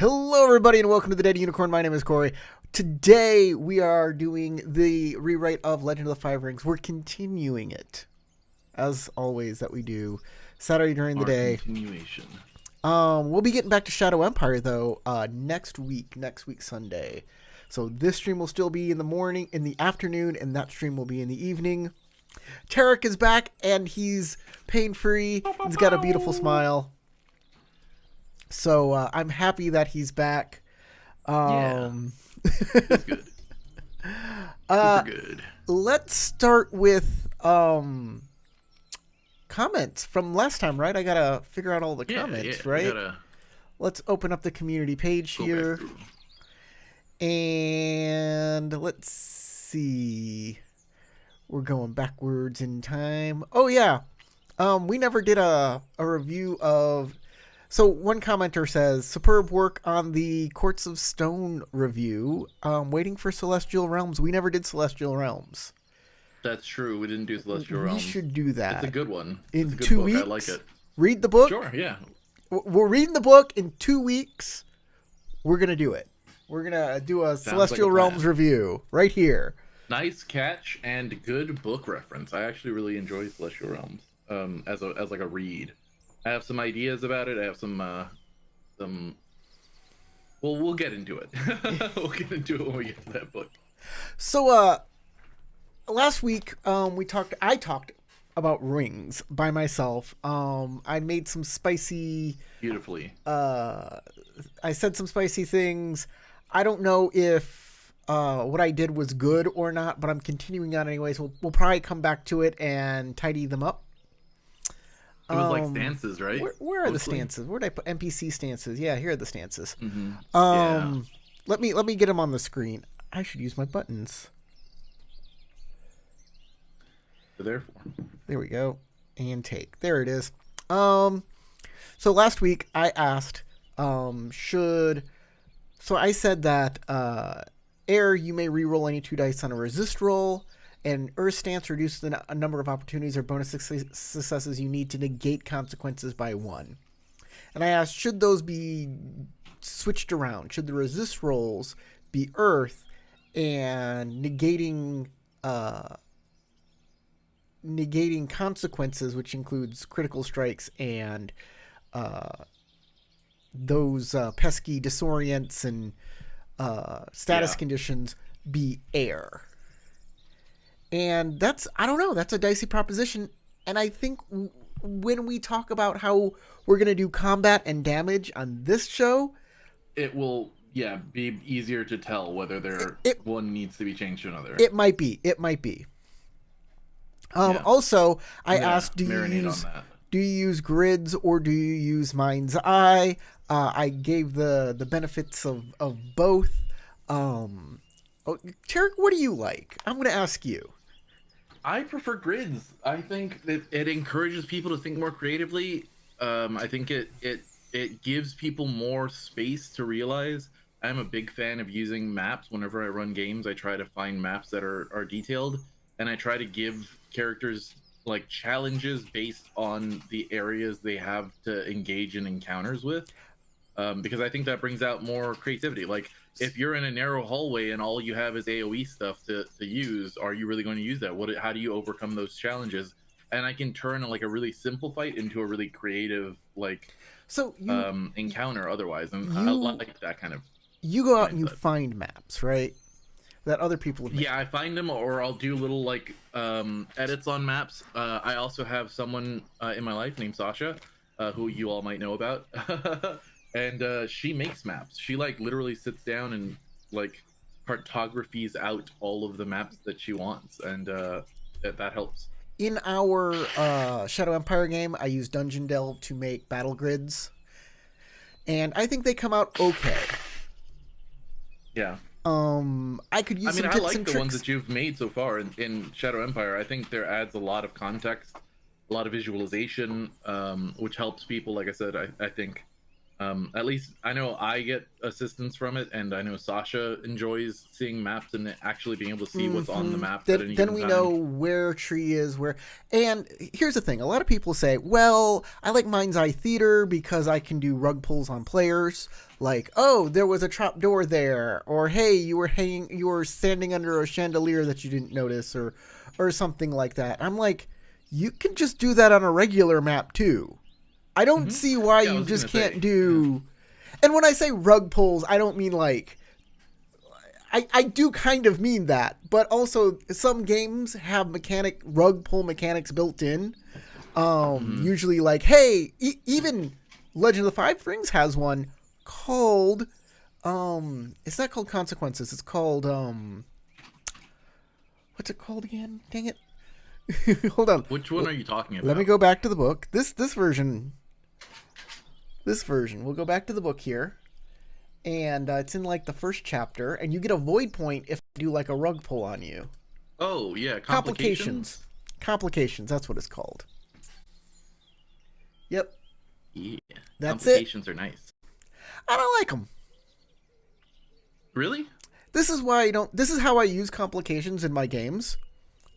Hello, everybody, and welcome to the Dead Unicorn. My name is Corey. Today, we are doing the rewrite of Legend of the Five Rings. We're continuing it, as always, that we do Saturday during the day. Continuation. We'll be getting back to Shadow Empire, though, next week Sunday. So this stream will still be in the morning, in the afternoon, and that stream will be in the evening. Tarek is back, and he's pain-free. He's got a beautiful smile. So I'm happy that he's back. That's good. Super good. Let's start with comments from last time, right? I gotta figure out all the comments, right? Let's open up the community page here. And let's see. We're going backwards in time. Oh, yeah. We never did a review of... So one commenter says, superb work on the Courts of Stone review. Waiting for Celestial Realms. We never did Celestial Realms. That's true. We didn't do Celestial Realms. We should do that. It's a good one. In it's a good 2 book. weeks. I like it. Read the book. Sure, yeah. We're reading the book in 2 weeks. We're going to do it. We're going to do a Celestial Realms review right here. Nice catch and good book reference. I actually really enjoy Celestial Realms as like a read. I have some ideas about it. I have some well, we'll get into it. We'll get into it when we get to that book. So last week I talked about rings by myself. I made some spicy beautifully. I said some spicy things. I don't know if what I did was good or not, but I'm continuing on anyways. We'll probably come back to it and tidy them up. It was like stances, right? Where are the stances? Where did I put NPC stances? Yeah, here are the stances. Mm-hmm. Yeah. Let me get them on the screen. I should use my buttons. There we go. And take. There it is. So last week I asked, So I said that air, you may reroll any 2 dice on a resist roll, and Earth stance reduces the number of opportunities or bonus successes you need to negate consequences by 1. And I asked, should those be switched around? Should the resist rolls be Earth and negating consequences, which includes critical strikes and those pesky disorients and status conditions, be air? And that's, I don't know, that's a dicey proposition. And I think when we talk about how we're going to do combat and damage on this show, it will, be easier to tell whether one needs to be changed to another. It might be. Also, I asked, do you use grids or do you use Mind's Eye? I gave the benefits of both. Tarek, what do you like? I'm going to ask you. I prefer grids. I think that it encourages people to think more creatively. I think it gives people more space to realize. I'm a big fan of using maps. Whenever I run games, I try to find maps that are detailed, and I try to give characters like challenges based on the areas they have to engage in encounters with, because I think that brings out more creativity. Like, if you're in a narrow hallway and all you have is AoE stuff to use, are you really going to use that? How do you overcome those challenges? And I can turn like a really simple fight into a really creative encounter otherwise, and I like that kind of. You go out and you find maps, right? That other people have made. Yeah, I find them, or I'll do little like edits on maps. I also have someone in my life named Sasha, who you all might know about. And she makes maps. She like literally sits down and like cartographies out all of the maps that she wants, and that helps. In our Shadow Empire game, I use Dungeon Delve to make battle grids, and I think they come out okay. Yeah. I could use. I like the ones that you've made so far in Shadow Empire. I think there adds a lot of context, a lot of visualization, which helps people. Like I said, I think. At least I know I get assistance from it, and I know Sasha enjoys seeing maps and actually being able to see what's on the map at any Then given we time. know where tree is where. And here's the thing: a lot of people say, "Well, I like Mind's Eye Theater because I can do rug pulls on players." Like, "Oh, there was a trap door there," or "Hey, you were standing under a chandelier that you didn't notice," or something like that. I'm like, you can just do that on a regular map too. I don't Hmm. see why Yeah, I you was just gonna can't say, yeah. do. And when I say rug pulls, I don't mean like I do kind of mean that, but also some games have rug pull mechanics built in. Hmm. Usually like, hey, even Legend of the Five Rings has one called it's not called Consequences. It's called what's it called again? Dang it. Hold on. Which one are you talking Let me about? go back to the book. This version. We'll go back to the book here. And it's in like the first chapter, and you get a void point if I do like a rug pull on you. Oh yeah, Complications. complications. Complications, that's what it's called. Yep, Yeah, that's it. complications are nice. I don't like them. Really? This is why I don't. This is how I use complications in my games.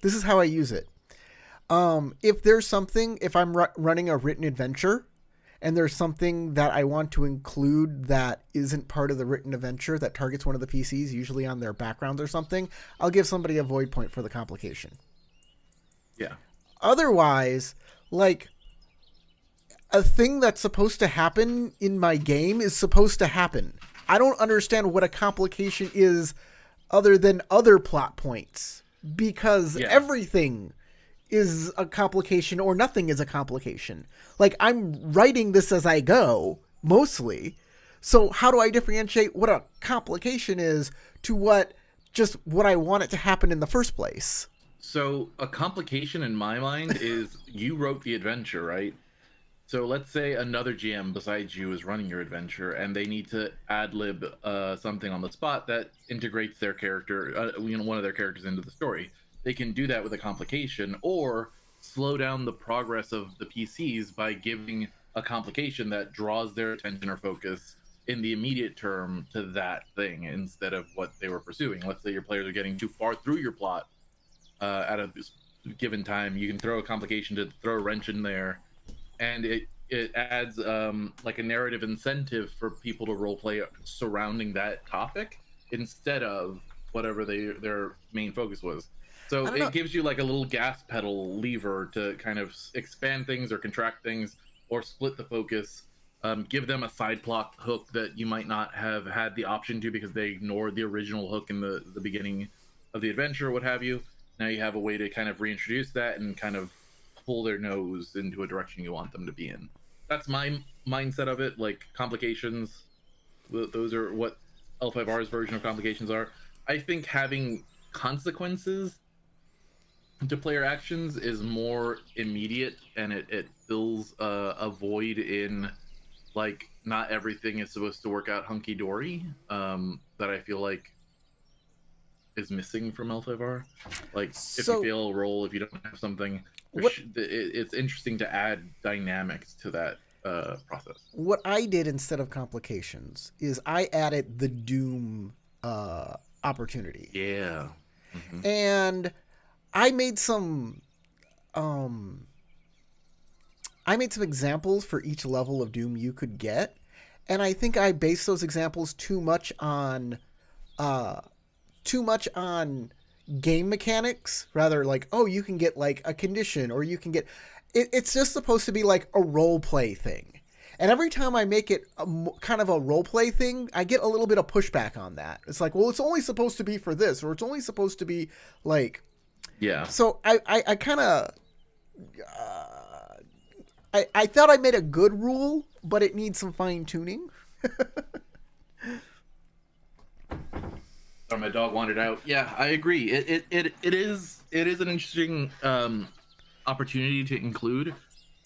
This is how I use it. If there's something, if I'm running a written adventure, and there's something that I want to include that isn't part of the written adventure that targets one of the PCs, usually on their background or something, I'll give somebody a void point for the complication. Yeah. Otherwise, like a thing that's supposed to happen in my game is supposed to happen. I don't understand what a complication is other than other plot points because Yeah. everything is a complication or nothing is a complication. Like I'm writing this as I go mostly. So how do I differentiate what a complication is to what I want it to happen in the first place? So a complication in my mind is you wrote the adventure, right? So let's say another GM besides you is running your adventure, and they need to ad lib something on the spot that integrates their character, one of their characters into the story. They can do that with a complication, or slow down the progress of the PCs by giving a complication that draws their attention or focus in the immediate term to that thing instead of what they were pursuing. Let's say your players are getting too far through your plot at a given time. You can throw a complication to throw a wrench in there, and it adds like a narrative incentive for people to role play surrounding that topic instead of whatever their main focus was. I So don't know. it gives you like a little gas pedal lever to kind of expand things or contract things or split the focus. Give them a side plot hook that you might not have had the option to because they ignored the original hook in the beginning of the adventure, or what have you. Now you have a way to kind of reintroduce that and kind of pull their nose into a direction you want them to be in. That's my mindset of it. Like complications, those are what L5R's version of complications are. I think having consequences to player actions is more immediate, and it fills a void in like not everything is supposed to work out hunky dory. That I feel like is missing from L5R. Like if you So fail a roll, if you don't have something, what it's interesting to add dynamics to that process. what I did instead of complications is I added the Doom opportunity, Yeah. Hmm. and I made some um, I made some examples for each level of Doom you could get, and I think I based those examples uh, too much on game mechanics rather like oh you can get like a condition or you can get it's just supposed to be like a role play thing, and every time I make it kind of a role play thing I get a little bit of pushback on that. It's like well it's only supposed to be for this or it's only supposed to be like Yeah. so I kind of I thought I made a good rule but it needs some fine tuning. Or my dog wandered out. Yeah, I agree. It is an interesting opportunity to include.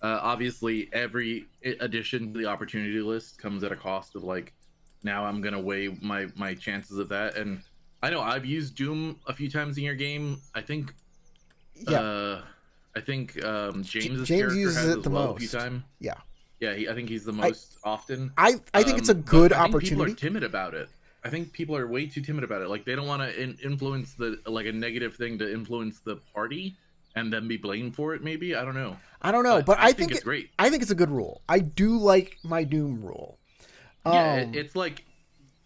Obviously, every addition to the opportunity list comes at a cost of like. Now I'm gonna weigh my chances of that, and I know I've used Doom a few times in your game. Yeah, Uh, I think James's James character uses has it as the well a few most. times. Yeah. Yeah, I think he's the I most often. I think it's a But good I think people are opportunity. timid about it. I think people are way too timid about it. Like they don't want to influence the like a negative thing to influence the party and then be blamed for it. Maybe I don't know, I don't know, but but I think it's great. I think it's a good rule. I do like my Doom rule. Yeah, Um, it's like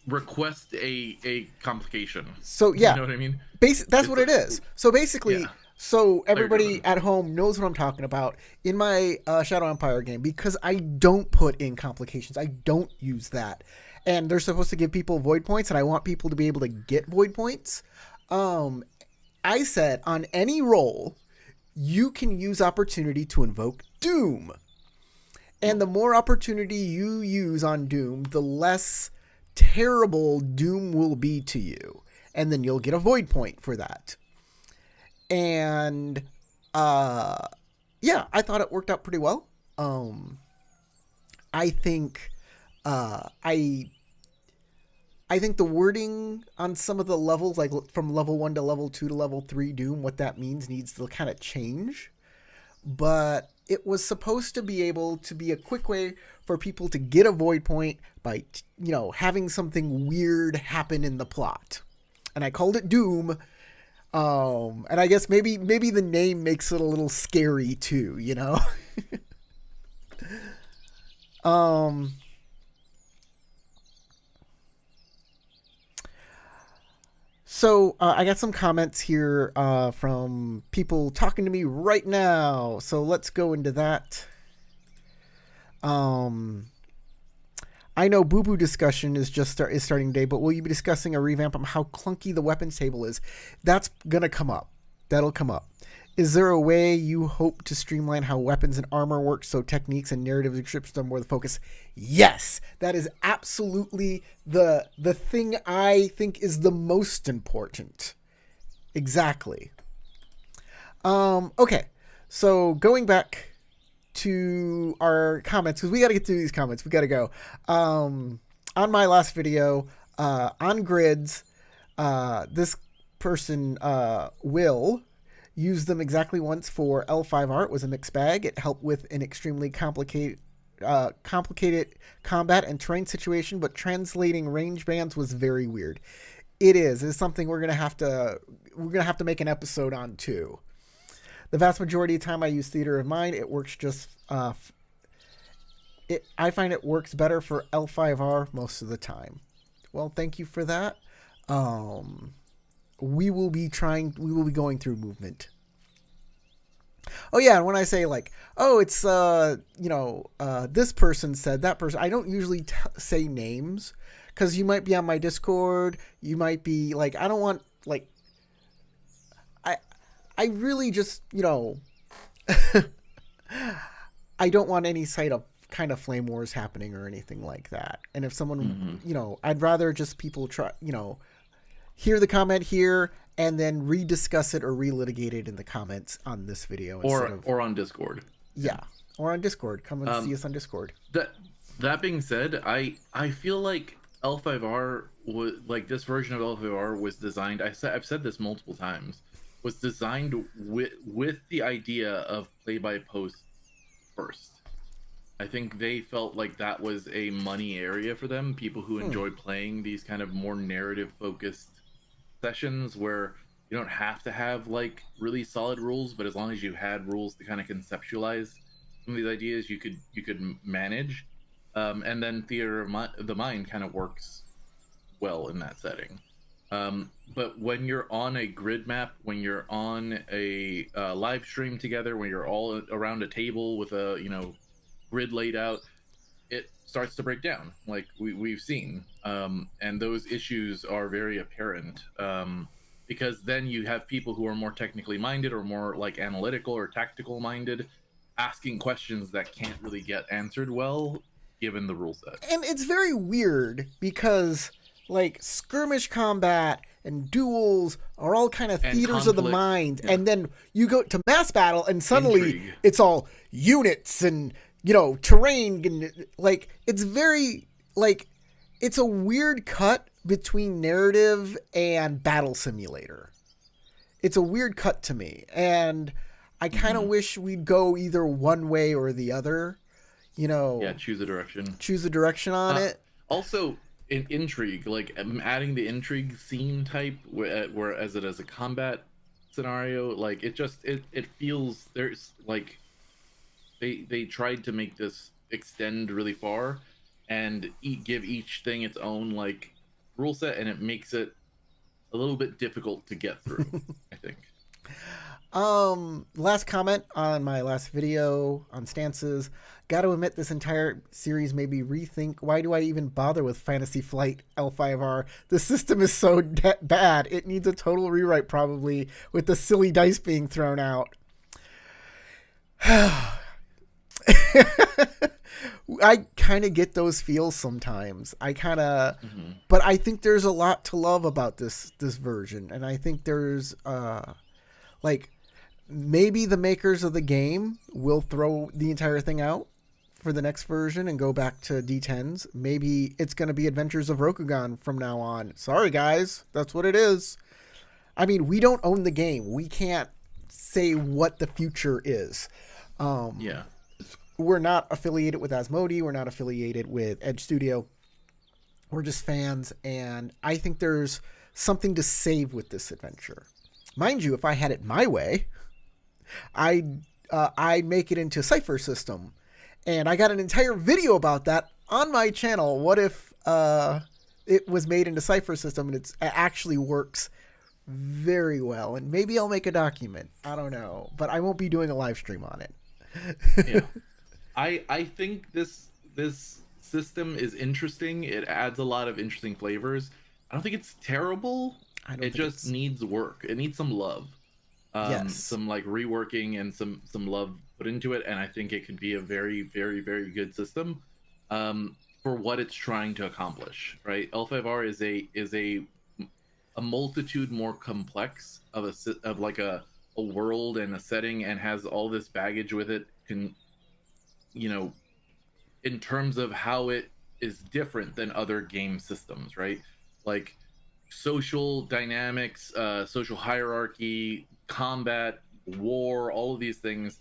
request a complication. so You yeah, know what I mean? that's It's what it is. So yeah. basically, so Sorry, go everybody ahead. at home knows what I'm talking about in my Shadow Empire game, because I don't put in complications. I don't use that, and they're supposed to give people void points, and I want people to be able to get void points. Um, I said on any roll, you can use opportunity to invoke Doom. And the more opportunity you use on Doom, the less terrible Doom will be to you. And then you'll get a void point for that. And uh yeah, I thought it worked out pretty well. Um I think I think the wording on some of the levels, like from level 1 to level 2 to level 3 Doom, what that means needs to kind of change. But it was supposed to be able to be a quick way for people to get a void point by, having something weird happen in the plot. And I called it Doom. And I guess maybe the name makes it a little scary too, um, So I got some comments here from people talking to me right now. So let's go into that. Um, I know Boo Boo discussion is starting today, but will you be discussing a revamp on how clunky the weapons table is? That's gonna come up. That'll come up. Is there a way you hope to streamline how weapons and armor work so techniques and narrative descriptions are more the focus? Yes, that is absolutely the thing I think is the most important. Exactly. Okay, so going back to our comments, because we got to get through these comments. We got to go. On my last video, on grids, this person, Will, used them exactly once for L5R. It was a mixed bag. It helped with an extremely complicated combat and terrain situation, but translating range bands was very weird. It's something we're gonna have to make an episode on too. The vast majority of the time I use Theater of Mind. It works just I find it works better for L5R most of the time. Well, thank you for that. We will be going through movement. Oh yeah, and when I say like, oh, it's this person said, that person, I don't usually say names, because you might be on my Discord, you might be like, I don't want like, I really just I don't want any sight of kind of flame wars happening or anything like that. And if someone, I'd rather just people try, hear the comment here and then rediscuss it or relitigate it in the comments on this video or on Discord. Yeah, or on Discord. Come and see us on Discord. That being said, I feel like L5R was like this version of L5R was designed. I've said this multiple times. Was designed with the idea of play by post first. I think they felt like that was a money area for them. People who enjoy playing these kind of more narrative focused sessions where you don't have to have like really solid rules, but as long as you had rules to kind of conceptualize some of these ideas, you could manage. And then Theater of the Mind kind of works well in that setting. But when you're on a grid map, when you're on a live stream together, when you're all around a table with a grid laid out, it starts to break down, like we've seen, and those issues are very apparent, because then you have people who are more technically minded or more like analytical or tactical minded asking questions that can't really get answered well given the rule set. And it's very weird because like skirmish combat and duels are all kind of theaters of the mind, and then you go to mass battle and suddenly it's all units and terrain, and like it's very like it's a weird cut between narrative and battle simulator. It's a weird cut to me, and I kind of wish we'd go either one way or the other. you know, Yeah, choose a direction. choose a direction on Uh, it. Also, in intrigue, like adding the intrigue scene type, where as it as a combat scenario, like it feels there's like they tried to make this extend really far and give each thing its own like rule set, and it makes it a little bit difficult to get through, I think. Last comment on my last video on stances. Got to admit, this entire series made me rethink why do I even bother with Fantasy Flight L5R? The system is so bad. It needs a total rewrite, probably, with the silly dice being thrown out. I kind of get those feels sometimes. I kind of, Mm-hmm. but I think there's a lot to love about this version, and I think there's like maybe the makers of the game will throw the entire thing out for the next version and go back to D10s. Maybe it's going to be Adventures of Rokugan from now on. Sorry, guys. That's what it is. I mean, we don't own the game. We can't say what the future is. Yeah. We're not affiliated with Asmodee. We're not affiliated with Edge Studio. We're just fans. And I think there's something to save with this adventure. Mind you, if I had it my way, I'd make it into a cipher system, and I got an entire video about that on my channel. What if it was made into cipher system and it actually works very well? And maybe I'll make a document. I don't know, but I won't be doing a live stream on it. Yeah. I think this system is interesting. It adds a lot of interesting flavors. I don't think it's terrible. It just needs work. It needs some love. Yes. Some like reworking and some love put into it, and I think it could be a very, very, very good system for what it's trying to accomplish. Right, L5R is a multitude more complex of like a world and a setting, and has all this baggage with it. Can, you know, in terms of how it is different than other game systems, right? Like social dynamics, social hierarchy, combat, war, all of these things,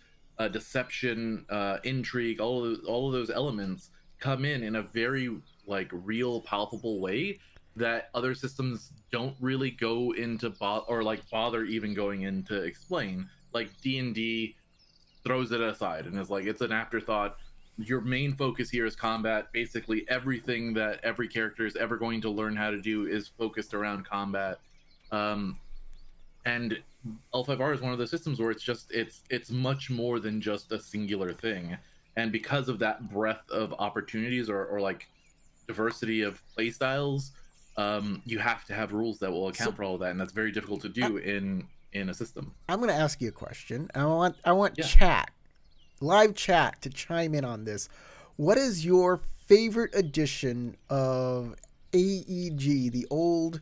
deception, intrigue, all of those elements come in a very like real, palpable way that other systems don't really go into or like bother even going in to explain. Like D&D throws it aside and is like, it's an afterthought. Your main focus here is combat. Basically everything that every character is ever going to learn how to do is focused around combat. And L5R is one of those systems where it's much more than just a singular thing. And because of that breadth of opportunities or like diversity of playstyles, you have to have rules that will account for all of that, and that's very difficult to do in a system. I'm going to ask you a question. I want chat, live chat, to chime in on this. What is your favorite edition of AEG, the old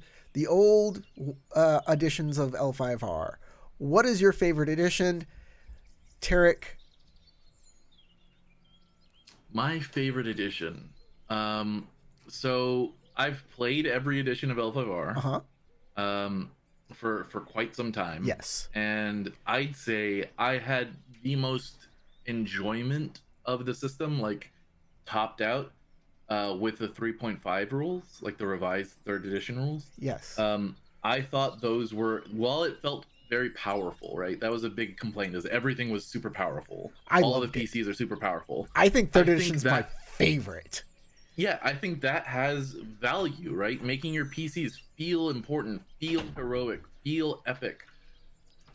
editions of L5R? What is your favorite edition, Tarek? My favorite edition. So I've played every edition of L5R. For quite some time. Yes. And I'd say I had the most enjoyment of the system, like topped out, with the 3.5 rules, like the revised third edition rules. Yes. I thought those were, while it felt very powerful, right? That was a big complaint, is everything was super powerful. All of the PCs are super powerful. I think third edition is my favorite. Yeah, I think that has value, right? Making your PCs feel important, feel heroic, feel epic.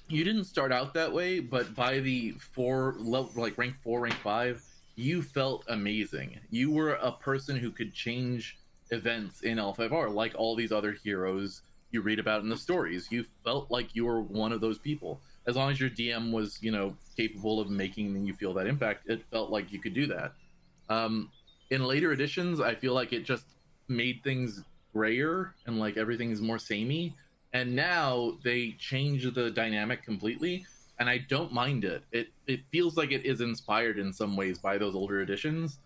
You didn't start out that way, but by the like rank 4, rank 5, you felt amazing. You were a person who could change events in L5R, like all these other heroes you read about in the stories. You felt like you were one of those people. As long as your DM was, capable of making you feel that impact, it felt like you could do that. In later editions, I feel like it just made things grayer and like everything is more samey. And now they change the dynamic completely, and I don't mind it. It feels like it is inspired in some ways by those older editions,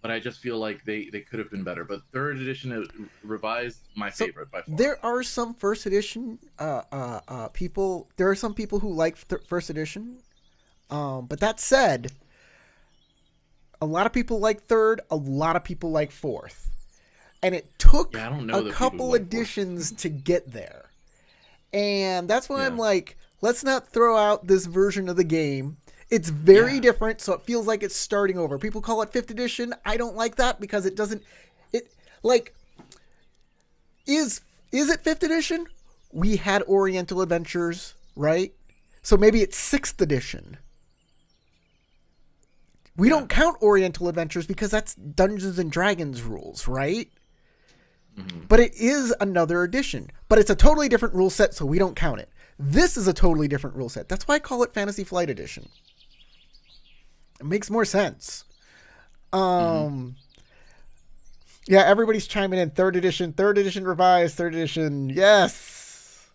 but I just feel like they could have been better. But third edition revised, my favorite by far. There are some first edition people. There are some people who like first edition. But that said, A lot of people like third. A lot of people like fourth. And it took Yeah, I don't know a the people who couple like fourth. editions to get there. And that's why I'm Yeah, like, let's not throw out this version of the game. It's very yeah, different, so it feels like it's starting over. People call it 5th edition. I don't like that because it doesn't. It like is it 5th edition? We had Oriental Adventures, right? So maybe it's 6th edition. We yeah. don't count Oriental Adventures because that's Dungeons and Dragons rules, right? Hmm. But it is another edition. But it's a totally different rule set, so we don't count it. This is a totally different rule set. That's why I call it Fantasy Flight Edition. It makes more sense. Hmm. Yeah, everybody's chiming in. Third edition revised, third edition. Yes.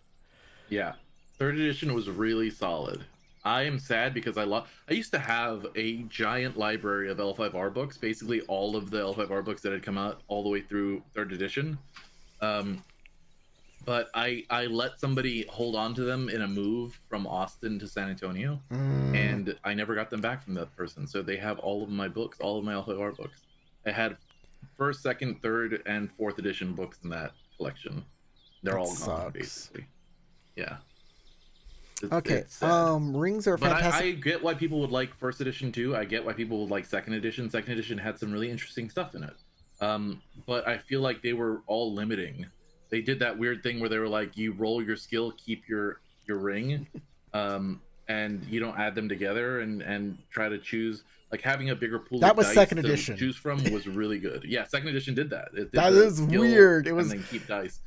Yeah, third edition was really solid. I am sad because I used to have a giant library of L5R books, basically all of the L5R books that had come out all the way through third edition. Um, but I let somebody hold on to them in a move from Austin to San Antonio, Mm, and I never got them back from that person. So they have all of my books, all of my L5R books. I had first, second, third, and fourth edition books in that collection. They're that all gone, sucks. basically. Yeah, Okay. it's sad. Rings are But fantastic. I get why people would like first edition too. I get why people would like second edition. Second edition had some really interesting stuff in it. But I feel like they were all limiting. They did that weird thing where they were like, you roll your skill, keep your ring, and you don't add them together and try to choose. Like having a bigger pool That of was dice second to edition. choose from was really good. Yeah, second edition did that. It did That the is skill weird. It and was then keep dice.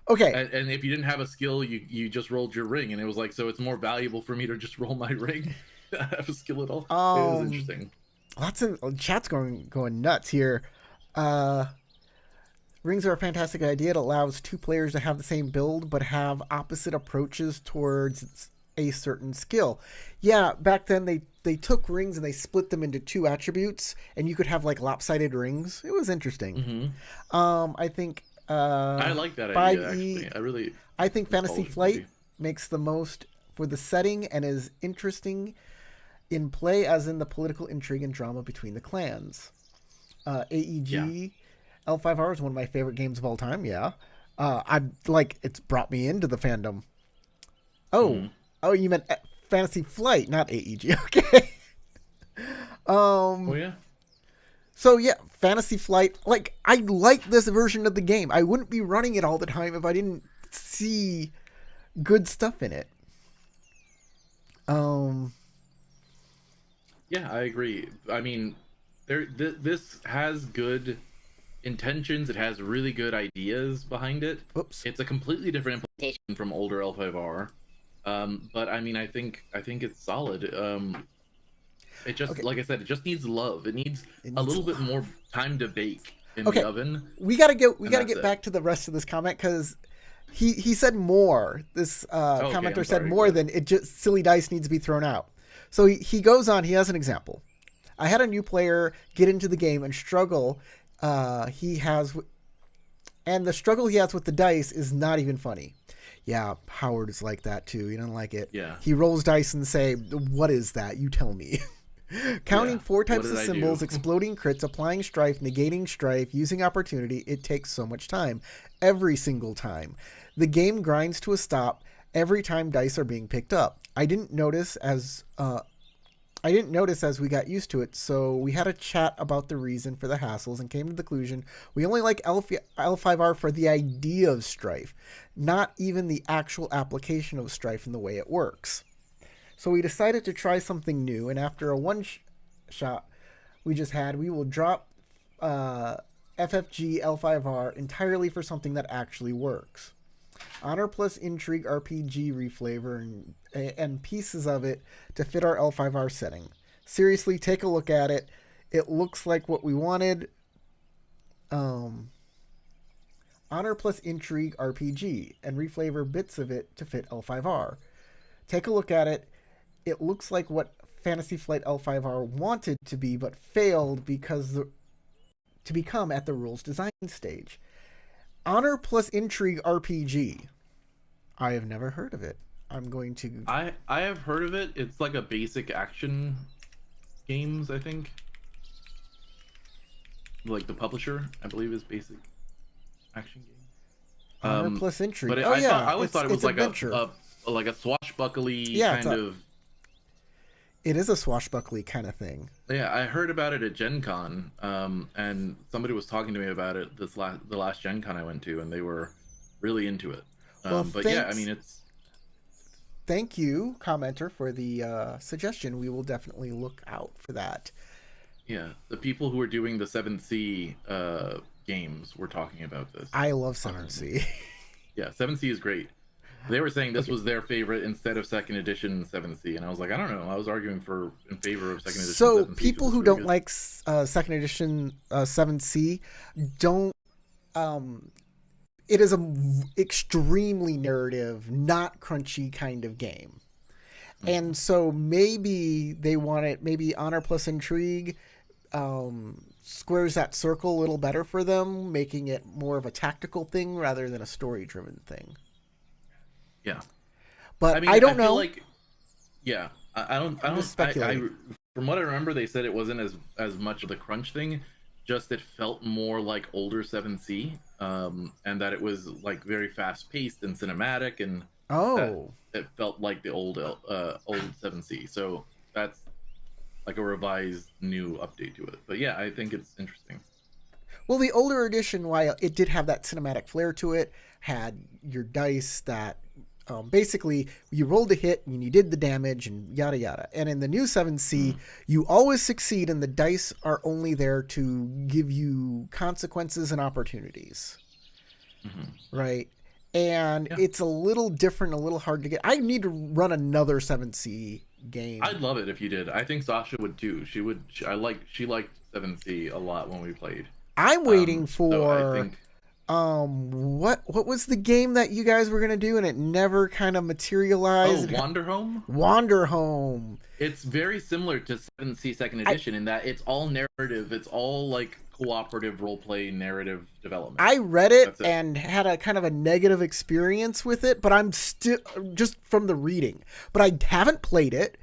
okay. And if you didn't have a skill, you just rolled your ring, and it was like, so it's more valuable for me to just roll my ring than have a skill at all. It was Um, interesting. lots of chat's going nuts here. Uh, Rings are a fantastic idea. It allows two players to have the same build but have opposite approaches towards a certain skill. Yeah, back then they took rings and they split them into two attributes, and you could have like lopsided rings. It was interesting. Hmm. I think I like that idea 5e. actually. I really I think Fantasy nostalgic Flight maybe. makes the most for the setting and is interesting in play, as in the political intrigue and drama between the clans. Yeah. AEG L5R is one of my favorite games of all time. Yeah, I like it's brought me into the fandom. Oh, Hmm. oh, you meant Fantasy Flight, not AEG. Okay. Oh Um. yeah. So yeah, Fantasy Flight. Like I like this version of the game. I wouldn't be running it all the time if I didn't see good stuff in it. Um. Yeah, I agree. I mean, this has good intentions. It has really good ideas behind it. Oops. It's a completely different implementation from older L5R. But I mean, I think it's solid. It just, Okay. like I said, it just needs love. It needs It a needs little a bit lot. more time to bake in the Okay. oven, We gotta get. We and gotta that's get it. back to the rest of this comment because he said more. This Oh, okay, I'm commenter said sorry. Go more ahead. than it. Just silly dice needs to be thrown out. So he goes on. He has an example. I had a new player get into the game and struggle. He has, and the struggle he has with the dice is not even funny. Yeah, Howard is like that too. He doesn't like it. Yeah, He rolls dice and say, "What is that? You tell me." Counting yeah. four What types did of I do? symbols, exploding crits, applying strife, negating strife, using opportunity, it takes so much time. Every single time. The game grinds to a stop every time dice are being picked up. I didn't notice as we got used to it, so we had a chat about the reason for the hassles and came to the conclusion we only like L5R for the idea of strife, not even the actual application of strife and the way it works. So we decided to try something new, and after a shot we just had, we will drop FFG L5R entirely for something that actually works. Honor plus Intrigue RPG reflavor and pieces of it to fit our L5R setting. Seriously, take a look at it. It looks like what we wanted. Um, Honor plus Intrigue RPG and reflavor bits of it to fit L5R. Take a look at it. It looks like what Fantasy Flight L5R wanted to be but failed to become at the rules design stage. Honor plus Intrigue RPG. I have never heard of it. I'm going to. I have heard of it. It's like a basic action games, I think. like the publisher, I believe, is Basic Action Game. Honor plus Intrigue. But Oh yeah, I always thought it was it's like adventure. a like a swashbuckly Yeah, kind of. it is a swashbuckly kind of thing. Yeah, I heard about it at Gen Con, and somebody was talking to me about it the last Gen Con I went to, and they were really into it. Well, But thanks. yeah, I mean, it's Thank you, commenter, for the suggestion. We will definitely look out for that. yeah, the people who are doing the 7th Sea games were talking about this. I love 7C. Yeah, 7th Sea is great. They were saying this was their favorite instead of second edition 7th Sea, and I was like, I don't know. I was arguing in favor of second edition. So 7th Sea, people who really don't good. like second edition 7C don't. It is a extremely narrative, not crunchy kind of game. And so maybe they want it. Maybe Honor plus Intrigue squares that circle a little better for them, making it more of a tactical thing rather than a story-driven thing. Yeah, But mean, I don't feel know. like, yeah, I don't. just speculating. From what I remember, they said it wasn't as much of the crunch thing. Just it felt more like older 7th Sea, and that it was like very fast paced and cinematic, and Oh, it felt like the old 7th Sea. So that's like a revised new update to it. But yeah, I think it's interesting. well, the older edition, while it did have that cinematic flair to it, had your dice that basically you rolled a hit and you did the damage and yada yada. And in the new 7C, you always succeed, and the dice are only there to give you consequences and opportunities. Right? And it's a little different, a little hard to get. I need to run another 7C game. I'd love it if you did. I think Sasha would too. She liked 7th Sea a lot when we played. I'm waiting for So I think what was the game that you guys were gonna do and it never kind of materialized? Wanderhome? Wanderhome. It's very similar to 7th Sea Second Edition in that it's all narrative. It's all like cooperative roleplay narrative development. I read it and had a kind of a negative experience with it, but I'm still just from the reading. But I haven't played it,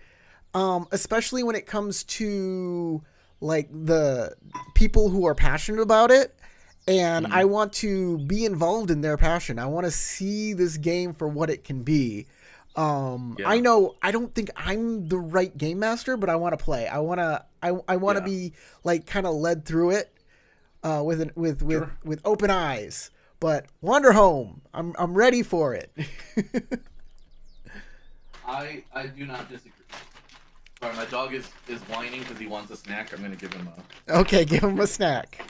especially when it comes to like the people who are passionate about it. And I want to be involved in their passion. I want to see this game for what it can be. I know I don't think I'm the right game master, but I want to play. I want to be like kind of led through it with open eyes. But Wanderhome, I'm ready for it. I do not disagree. Sorry, my dog is whining because he wants a snack. I'm gonna give him a. Okay, give him a snack.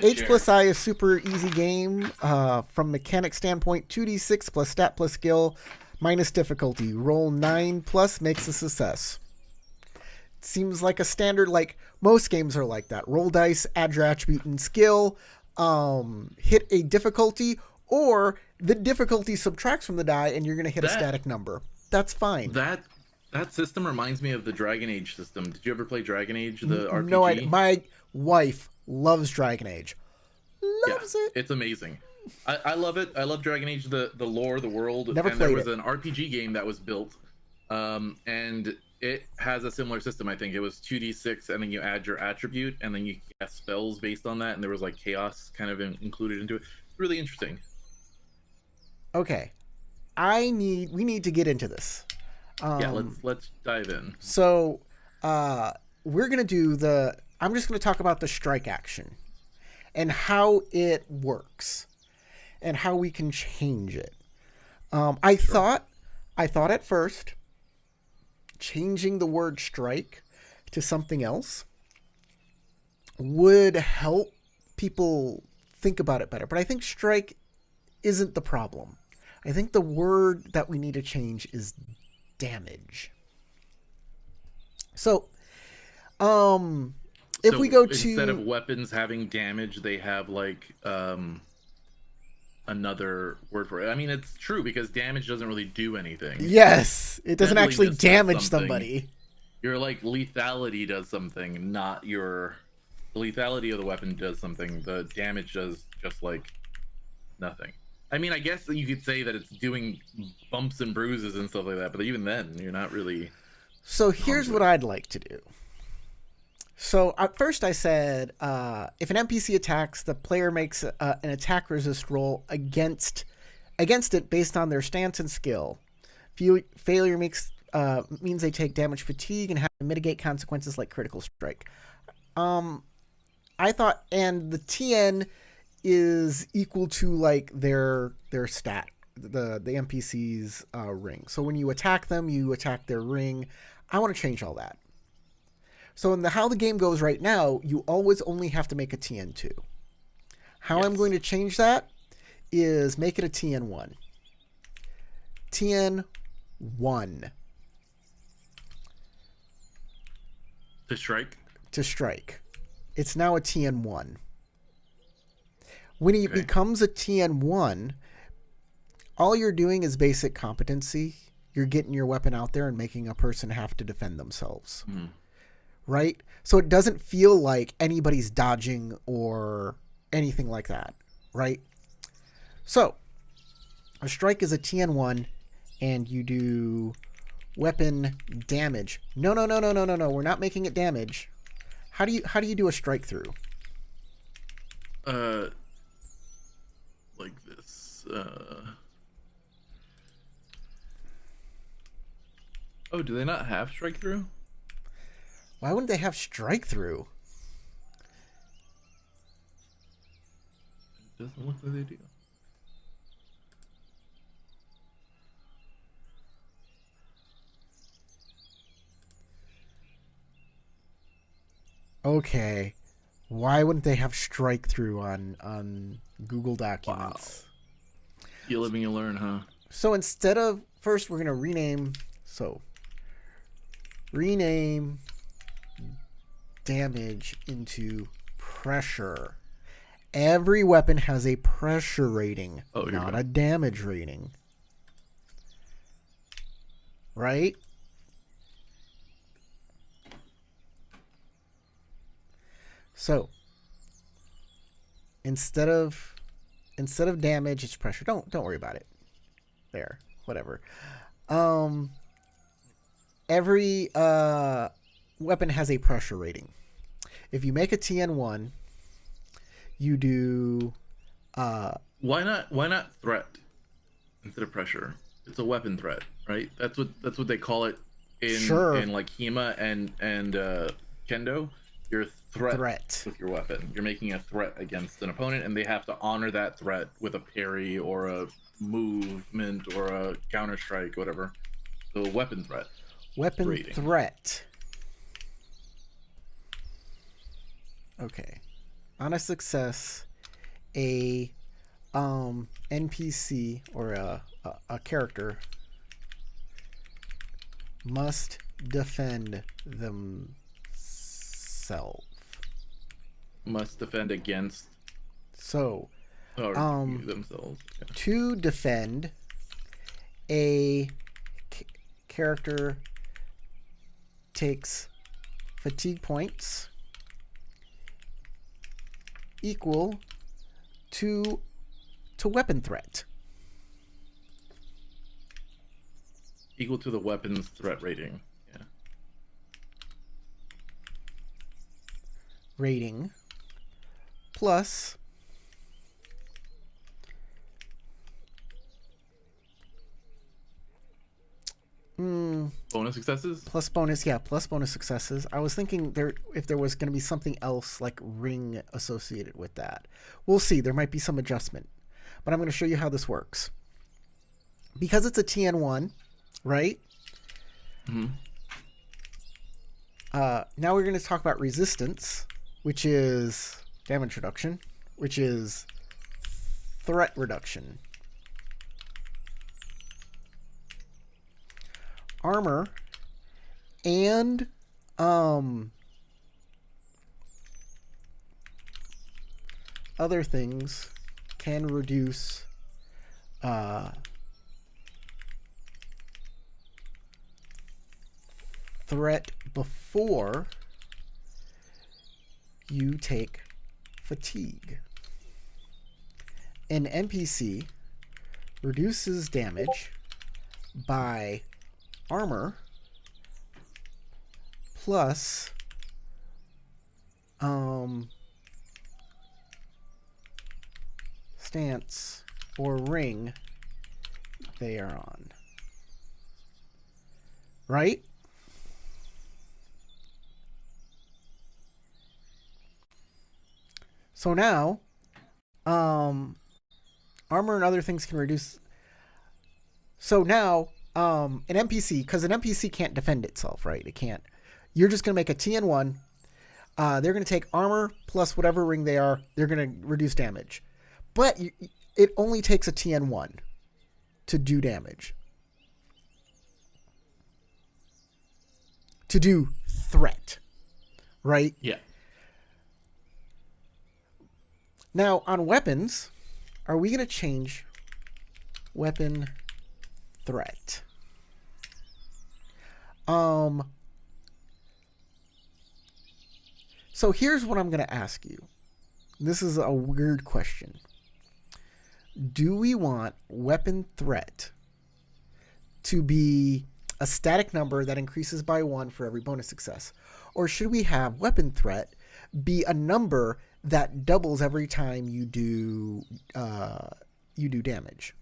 H plus I is super easy game. From mechanic standpoint, 2d6 plus stat plus skill minus difficulty. Roll 9 plus makes a success. Seems like a standard, like most games are like that. Roll dice, add your attribute and skill, hit a difficulty, or the difficulty subtracts from the die and you're going to hit a static number. That's fine. That system reminds me of the Dragon Age system. Did you ever play Dragon Age, the RPG? No, my wife loves Dragon Age. Loves it. It's amazing. I love it. I love Dragon Age, the lore, the world. Never and played there was it. an RPG game that was built, and it has a similar system. I think it was 2d6, and then you add your attribute, and then you cast spells based on that, and there was like chaos kind of included into it. It's really interesting. Okay, we need to get into this. Let's dive in. So, we're gonna do I'm just gonna talk about the strike action and how it works and how we can change it. I thought at first changing the word strike to something else would help people think about it better, but I think strike isn't the problem. I think the word that we need to change is damage. So, if we go to instead of weapons having damage, they have like another word for it. I mean, it's true because damage doesn't really do anything. Yes, it doesn't actually Deadliness does damage something. somebody. Your like lethality does something, not the lethality of the weapon does something. The damage does just like nothing. I mean, I guess you could say that it's doing bumps and bruises and stuff like that, but even then, you're not really. So here's what I'd like to do. So at first I said if an NPC attacks, the player makes an attack resist roll against it based on their stance and skill. Failure means they take damage fatigue and have to mitigate consequences like critical strike. I thought, and the TN is equal to like their stat, the NPC's ring. So when you attack them, you attack their ring. I want to change all that. So in how the game goes right now, you always only have to make a TN2. How I'm going to change that is make it a TN1. TN1. To strike? To strike. It's now a TN1. When it becomes a TN1, all you're doing is basic competency. You're getting your weapon out there and making a person have to defend themselves. Mm-hmm. Right? So it doesn't feel like anybody's dodging or anything like that. Right? So, a strike is a TN1, and you do weapon damage. No. We're not making it damage. How do you do a strike through? Like this. Oh, do they not have strike through? Why wouldn't they have strike through? It doesn't look like they do. Okay. Why wouldn't they have strike through on Google Documents? Wow. You live and you learn, huh? So instead of first, we're gonna rename. So rename damage into pressure. Every weapon has a pressure rating, not a damage rating. Right? So instead of damage, it's pressure. Don't worry about it. There, whatever. Every weapon has a pressure rating. If you make a TN1, you do. Why not threat instead of pressure? It's a weapon threat, right? That's what they call it in like HEMA and Kendo. You're threat with your weapon. You're making a threat against an opponent, and they have to honor that threat with a parry or a movement or a counter strike, whatever. So weapon threat. Weapon rating. Threat. Okay. On a success, a NPC or a character must defend themselves. Must defend against. So, themselves. Yeah. To defend, a character takes fatigue points equal to weapon threat. Equal to the weapon's threat rating. Yeah. Rating plus bonus successes? Plus bonus successes. I was thinking if there was going to be something else like ring associated with that. We'll see. There might be some adjustment. But I'm going to show you how this works. Because it's a TN1, right? Mm-hmm. Now we're going to talk about resistance, which is damage reduction, which is threat reduction. Armor and other things can reduce threat before you take fatigue. An NPC reduces damage by armor plus stance or ring they are on. Right? So now, armor and other things can reduce. So now, an NPC, because an NPC can't defend itself, right? It can't. You're just going to make a TN1. They're going to take armor plus whatever ring they are. They're going to reduce damage. But it only takes a TN1 to do damage. To do threat. Right? Yeah. Now, on weapons, are we going to change weapon threat? So here's what I'm going to ask you. This is a weird question. Do we want weapon threat to be a static number that increases by 1 for every bonus success? Or should we have weapon threat be a number that doubles every time you do damage?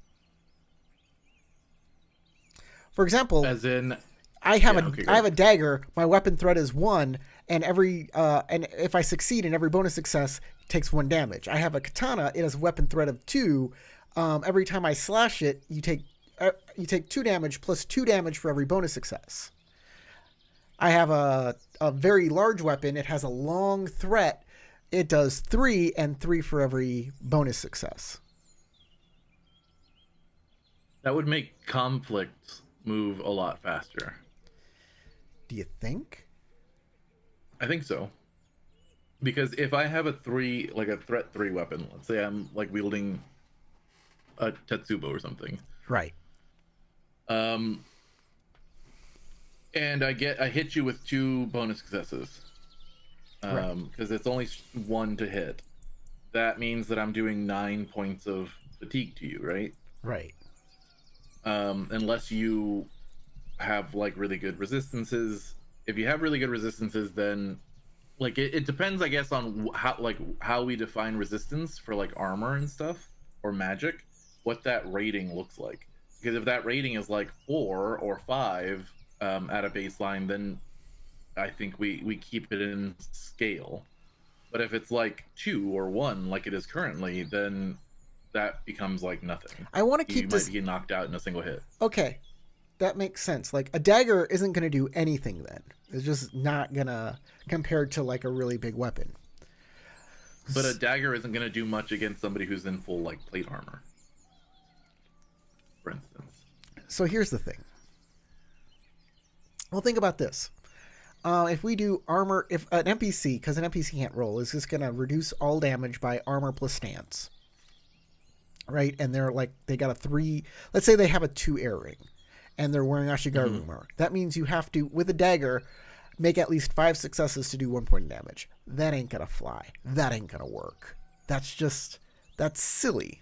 For example, as in, I have a dagger. My weapon threat is 1, and and if I succeed in every bonus success, it takes 1 damage. I have a katana. It has a weapon threat of 2. Every time I slash it, you take 2 damage plus 2 damage for every bonus success. I have a very large weapon. It has a long threat. It does 3 and 3 for every bonus success. That would make conflict move a lot faster. Do you think? I think so. Because if I have a threat 3 weapon, let's say I'm like wielding a Tetsubo or something. Right. And I hit you with 2 bonus successes. Because it's only 1 to hit. That means that I'm doing 9 points of fatigue to you, right? Right. Unless you have like really good resistances. If you have really good resistances, then like it depends, I guess, on how we define resistance for like armor and stuff or magic, what that rating looks like. Because if that rating is like 4 or 5 at a baseline, then I think we keep it in scale. But if it's like 2 or 1 like it is currently, then that becomes like nothing. I want to keep this. You might be knocked out in a single hit. Okay, that makes sense. Like a dagger isn't going to do anything then. It's just not gonna compared to like a really big weapon. But a dagger isn't going to do much against somebody who's in full like plate armor, for instance. So here's the thing. Well, think about this. If we do armor, if an NPC, because an NPC can't roll, is just going to reduce all damage by armor plus stance. Right? And they're like, they got a 3, let's say they have a 2 air ring, and they're wearing Ashigaru armor. That means you have to, with a dagger, make at least 5 successes to do 1 point of damage. That ain't going to fly. That ain't going to work. That's silly.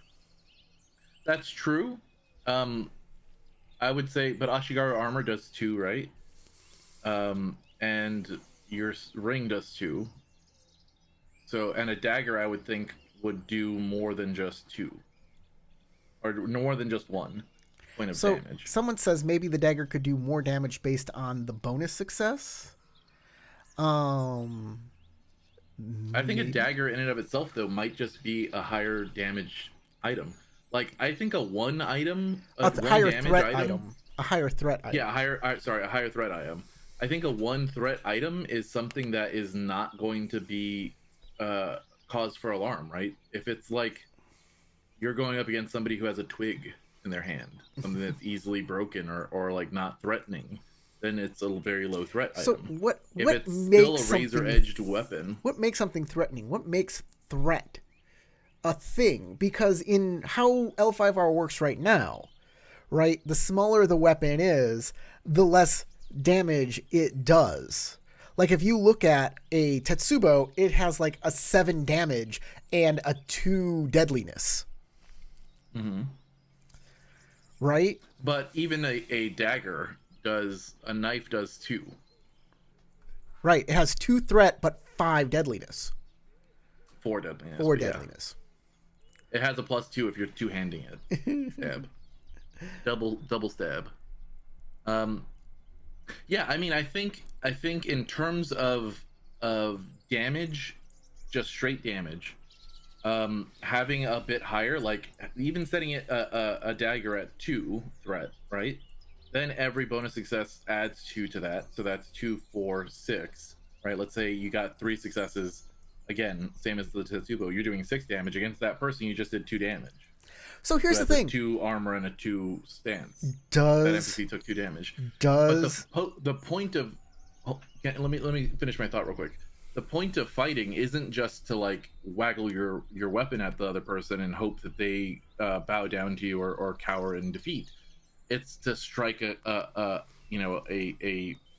That's true. I would say, but Ashigaru armor does 2, right? And your ring does 2. So, and a dagger, I would think, would do more than just 2. Or more than just 1 point of damage. Someone says maybe the dagger could do more damage based on the bonus success. I think a dagger in and of itself, though, might just be a higher damage item. Like, I think a 1 item, a higher threat item. A higher threat item. Yeah, a higher threat item. I think a 1 threat item is something that is not going to be cause for alarm, right? If it's like you're going up against somebody who has a twig in their hand, something that's easily broken or like not threatening, then it's a very low threat item. So if it's still a razor-edged weapon, what makes something threatening? What makes threat a thing? Because in how L5R works right now, right, the smaller the weapon is, the less damage it does. Like if you look at a Tetsubo, it has like a 7 damage and a 2 deadliness. Mm-hmm. Right? But even a dagger a knife does 2. Right. It has 2 threat, but 5 deadliness. 4 deadliness. 4 deadliness. Yeah. It has a +2 if you're two-handing it. Stab. Double stab. Yeah, I mean, I think in terms of damage, just straight damage, having a bit higher, like even setting it a dagger at 2 threat, right? Then every bonus success adds 2 to that, so that's 2, 4, 6, right? Let's say you got 3 successes, again, same as the Tetsubo, you're doing 6 damage against that person. You just did 2 damage. So here's the thing: 2 armor and a 2 stance. Does that NPC took 2 damage? Does but the point of let me finish my thought real quick. The point of fighting isn't just to like waggle your weapon at the other person and hope that they bow down to you or cower in defeat. It's to strike a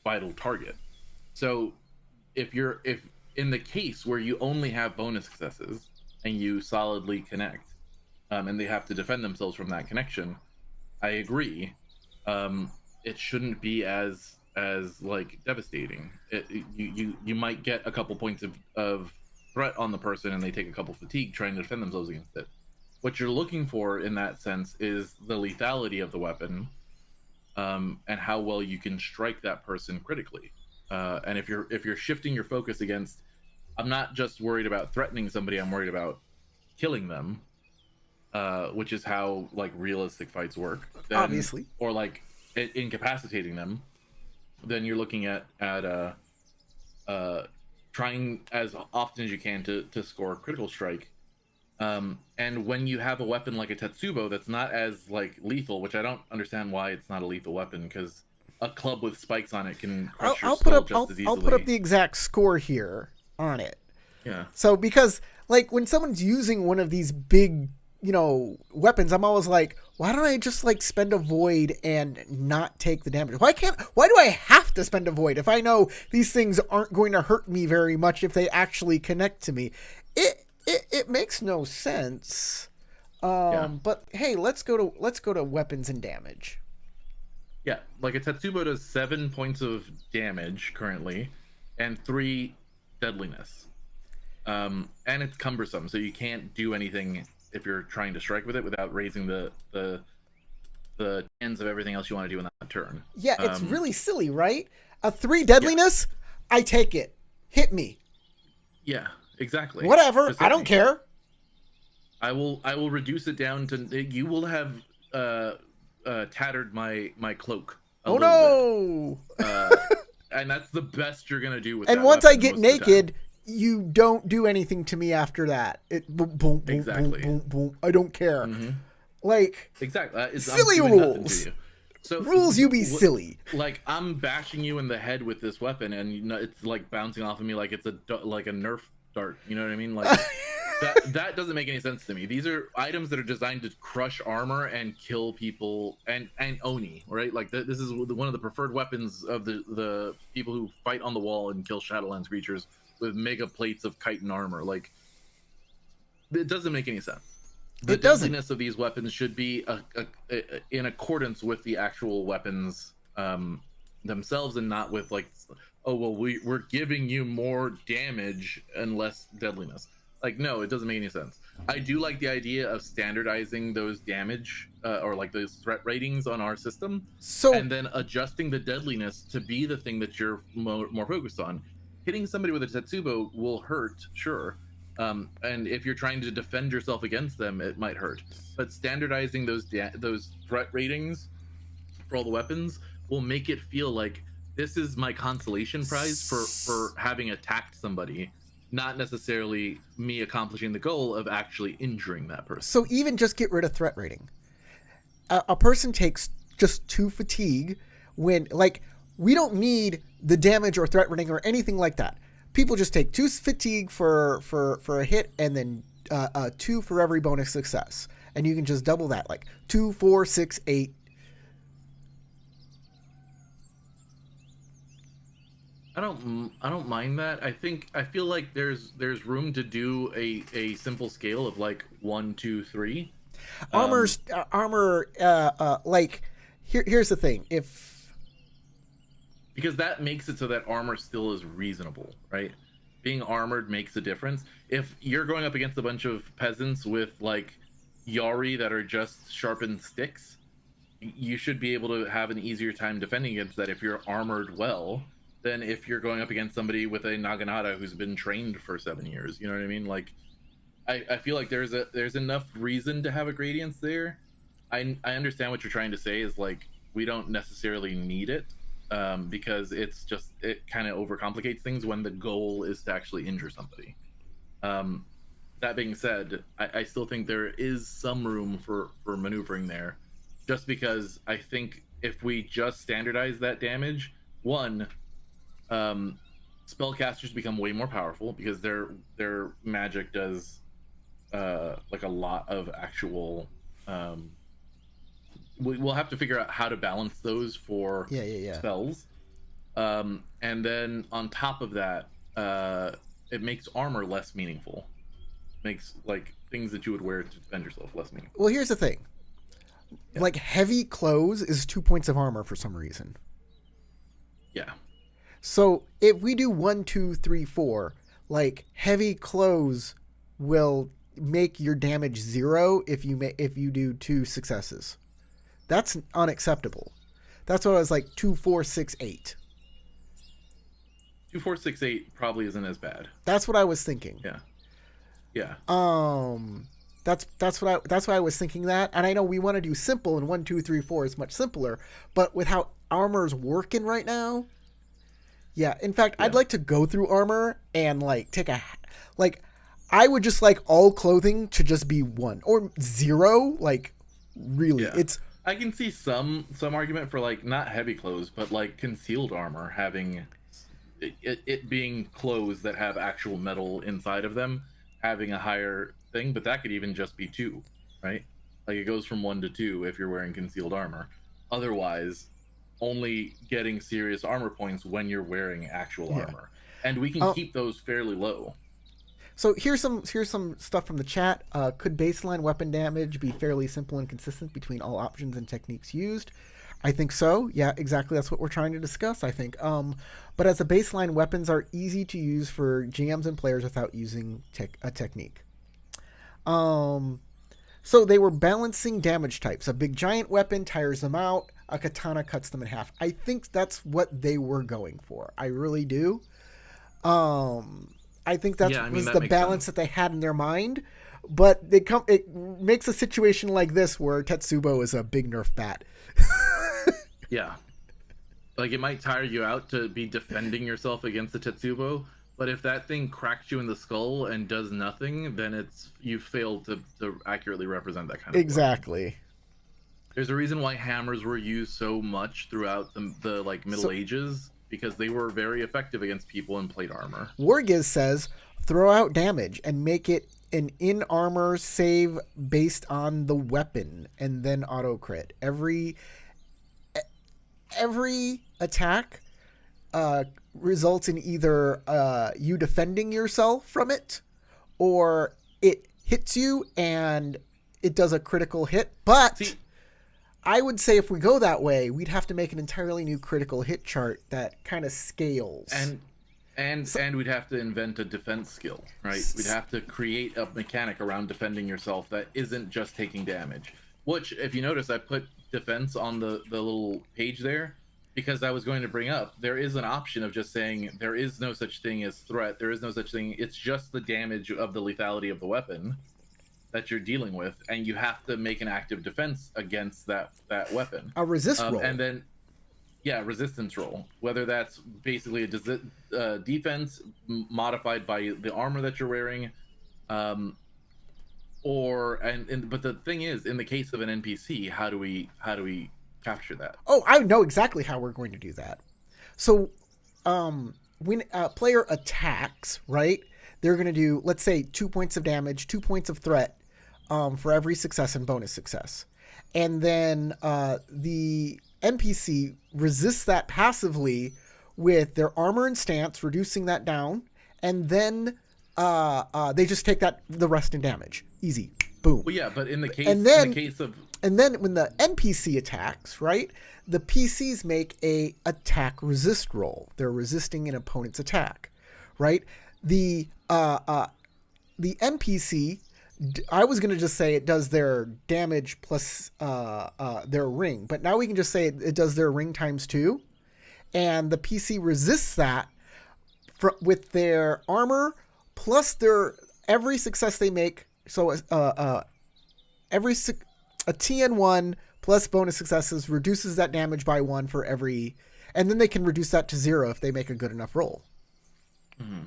vital target. So if in the case where you only have bonus successes and you solidly connect, and they have to defend themselves from that connection, I agree. It shouldn't be as like devastating. You might get a couple points of threat on the person and they take a couple fatigue trying to defend themselves against it. What you're looking for in that sense is the lethality of the weapon, and how well you can strike that person critically. And if you're shifting your focus against, I'm not just worried about threatening somebody, I'm worried about killing them, which is how like realistic fights work. Then, obviously, or like incapacitating them, then you're looking at trying as often as you can to score a critical strike. And when you have a weapon like a Tetsubo that's not as like lethal, which I don't understand why it's not a lethal weapon, because a club with spikes on it can crush your skull just as easily. I'll put up the exact score here on it. Yeah. So because like when someone's using one of these big, weapons, I'm always like, why don't I just like spend a void and not take the damage? Why do I have to spend a void if I know these things aren't going to hurt me very much if they actually connect to me? It makes no sense. But hey, let's go to weapons and damage. Yeah, like a Tetsubo does 7 points of damage currently, and 3 deadliness. And it's cumbersome, so you can't do anything if you're trying to strike with it without raising the ends of everything else you want to do in that turn. Yeah, it's really silly, right? A 3 deadliness, yeah. I take it. Hit me. Yeah, exactly. Whatever, I don't care. I will reduce it down to, you will have tattered my cloak. Oh no! And that's the best you're gonna do with. And that once weapon I get naked, you don't do anything to me after that. Boom, exactly. Boom, boom, boom. I don't care. Mm-hmm. Like exactly. Silly rules. So rules, you be silly. Like I'm bashing you in the head with this weapon, and it's like bouncing off of me like it's a Nerf dart. You know what I mean? Like that doesn't make any sense to me. These are items that are designed to crush armor and kill people and Oni, right? Like this is one of the preferred weapons of the people who fight on the wall and kill Shadowlands creatures with mega plates of chitin armor. Like it doesn't make any sense. The deadliness of these weapons should be in accordance with the actual weapons themselves, and not with like, oh well, we're giving you more damage and less deadliness. Like, no, it doesn't make any sense. I do like the idea of standardizing those damage or like those threat ratings on our system, and then adjusting the deadliness to be the thing that you're more focused on. Hitting somebody with a Tetsubo will hurt, sure. And if you're trying to defend yourself against them, it might hurt. But standardizing those threat ratings for all the weapons will make it feel like this is my consolation prize for having attacked somebody, not necessarily me accomplishing the goal of actually injuring that person. So even just get rid of threat rating. A person takes just 2 fatigue when, like, we don't need the damage or threat rating or anything like that. People just take 2 fatigue for a hit, and then 2 for every bonus success. And you can just double that, like 2, 4, 6, 8. I don't mind that. I feel like there's room to do a simple scale of like 1, 2, 3. Like here's the thing. If because that makes it so that armor still is reasonable, right? being armored makes a difference. If you're going up against a bunch of peasants with like Yari that are just sharpened sticks, you should be able to have an easier time defending against that if you're armored well than if you're going up against somebody with a Naginata who's been trained for 7 years. You know what I mean? Like, I feel like there's enough reason to have a gradients there. I understand what you're trying to say is like we don't necessarily need it, because it kind of overcomplicates things when the goal is to actually injure somebody. That being said, I still think there is some room for maneuvering there, just because I think if we just standardize that damage, one, spellcasters become way more powerful because their magic does like a lot of actual. We'll have to figure out how to balance those for spells, and then on top of that, it makes armor less meaningful. Makes like things that you would wear to defend yourself less meaningful. Well, here's the thing. Yeah. Like heavy clothes is 2 points of armor for some reason. Yeah. So if we do 1, 2, 3, 4, like heavy clothes will make your damage 0 if you do 2 successes. That's unacceptable. That's what I was like 2, 4, 6, 8. 2, 4, 6, 8 probably isn't as bad. That's what I was thinking. Yeah. Yeah. That's why I was thinking that. And I know we want to do simple, and 1, 2, 3, 4 is much simpler, but with how armor's working right now, yeah. In fact, I'd like to go through armor and like take I would just like all clothing to just be 1 or 0. Like really, I can see some argument for like not heavy clothes, but like concealed armor having it being clothes that have actual metal inside of them having a higher thing, but that could even just be 2, right? Like it goes from 1 to 2 if you're wearing concealed armor. Otherwise, only getting serious armor points when you're wearing actual armor, and we can keep those fairly low. So here's some stuff from the chat. Could baseline weapon damage be fairly simple and consistent between all options and techniques used? I think so. Yeah, exactly. That's what we're trying to discuss, I think. But as a baseline, weapons are easy to use for GMs and players without using a technique. So they were balancing damage types. A big giant weapon tires them out. A katana cuts them in half. I think that's what they were going for. I really do. I think that was the balance that they had in their mind. But it makes a situation like this where Tetsubo is a big Nerf bat. Yeah. Like it might tire you out to be defending yourself against the Tetsubo, but if that thing cracks you in the skull and does nothing, then you failed to accurately represent that kind of exactly. Weapon. There's a reason why hammers were used so much throughout the like Middle Ages, because they were very effective against people in plate armor. Wargiz says, throw out damage and make it an in-armor save based on the weapon and then auto-crit. Every attack results in either you defending yourself from it, or it hits you and it does a critical hit. But I would say if we go that way, we'd have to make an entirely new critical hit chart that kind of scales. And we'd have to invent a defense skill, right? We'd have to create a mechanic around defending yourself that isn't just taking damage. Which, if you notice, I put defense on the little page there because I was going to bring up, there is an option of just saying there is no such thing as threat. There is no such thing. It's just the damage of the lethality of the weapon that you're dealing with, and you have to make an active defense against that weapon. A resist roll. And then, resistance roll. Whether that's basically a defense modified by the armor that you're wearing, but the thing is, in the case of an NPC, how do we capture that? Oh, I know exactly how we're going to do that. So, when a player attacks, right, they're going to do, let's say, 2 points of damage, 2 points of threat for every success and bonus success. And then the NPC resists that passively with their armor and stance, reducing that down, and then they just take the rest in damage. Easy. Boom. Well, yeah, but in the case of... And then when the NPC attacks, right, the PCs make a attack resist roll. They're resisting an opponent's attack, right? The the NPC, I was gonna just say it does their damage plus their ring, but now we can just say it does their ring times two, and the PC resists that with their armor plus their every success they make. So every a TN1 plus bonus successes reduces that damage by one for every, and then they can reduce that to 0 if they make a good enough roll. Mm-hmm.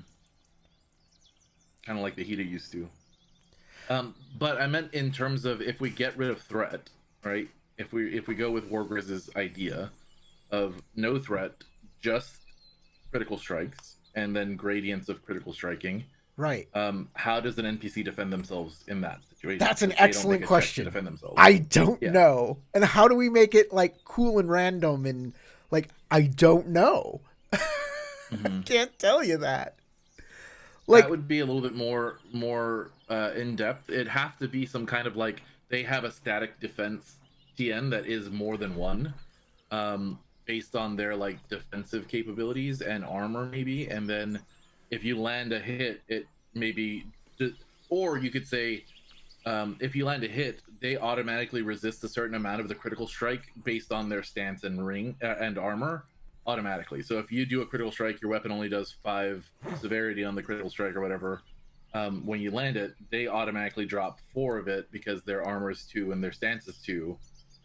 Kind of like the Hita used to. But I meant in terms of if we get rid of threat, right? If we go with Wargrizz's idea of no threat, just critical strikes, and then gradients of critical striking. Right. How does an NPC defend themselves in that situation? That's an excellent question. Defend themselves. I don't know. And how do we make it like cool and random and like I don't know. I can't tell you that. Like, that would be a little bit more in depth. It'd have to be some kind of like they have a static defense TN that is more than one, based on their like defensive capabilities and armor maybe, and then if you land a hit, it maybe, or you could say, if you land a hit, they automatically resist a certain amount of the critical strike based on their stance and ring and armor automatically. So if you do a critical strike, your weapon only does 5 severity on the critical strike or whatever. When you land it, they automatically drop 4 of it because their armor is 2 and their stance is 2,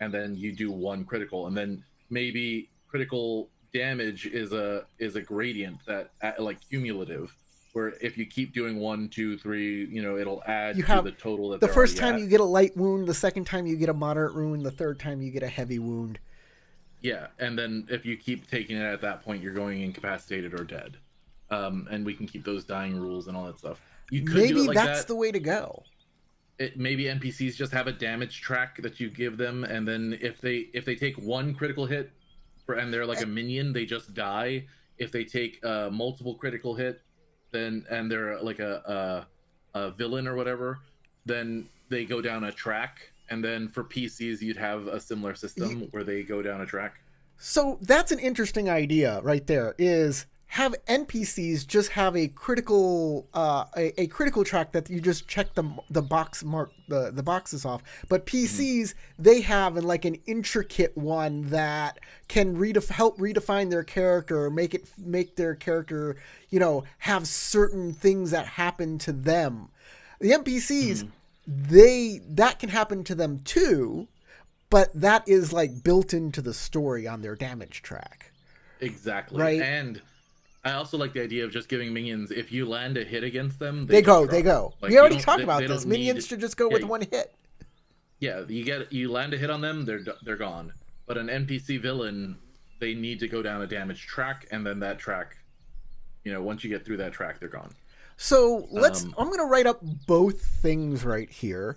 and then you do 1 critical, and then maybe critical damage is a gradient that like cumulative, where if you keep doing 1, 2, 3, you know, it'll add to the total. That the first time you get a light wound, the second time you get a moderate wound, the third time you get a heavy wound. Yeah, and then if you keep taking it at that point, you're going incapacitated or dead. And we can keep those dying rules and all that stuff. You could maybe do it like that's that. The way to go. Maybe NPCs just have a damage track that you give them, and then if they take 1 critical hit, and they're like a minion, they just die. If they take multiple critical hit, then and they're like a villain or whatever, then they go down a track. And then for PCs, you'd have a similar system where they go down a track. So that's an interesting idea right there, is have NPCs just have a critical critical track that you just check the box mark the boxes off. But PCs, they have like an intricate one that can help redefine their character, make their character, you know, have certain things that happen to them. The NPCs, that can happen to them too, but that is like built into the story on their damage track. Exactly. Right. And I also like the idea of just giving minions, if you land a hit against them, they go. Like, we already talked about this. Minions should just go with 1 hit. Yeah, you land a hit on them, they're gone. But an NPC villain, they need to go down a damage track, and then that track, you know, once you get through that track, they're gone. So I'm going to write up both things right here,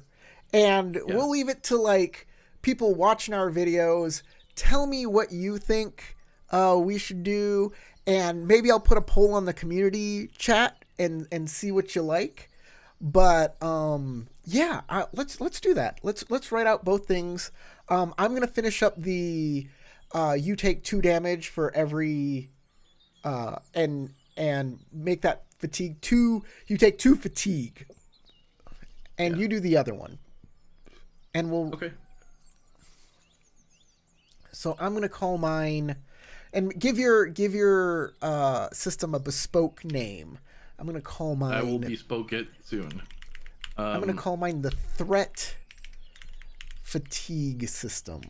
and we'll leave it to like people watching our videos. Tell me what you think we should do, and maybe I'll put a poll on the community chat and see what you like. But let's do that. Let's write out both things. I'm going to finish up the you take 2 damage for every and make that fatigue 2. You take 2 fatigue, and you do the other one, and we'll. Okay. So I'm gonna call mine, and give your system a bespoke name. I'm gonna call mine. I will bespoke it soon. I'm gonna call mine the Threat Fatigue System.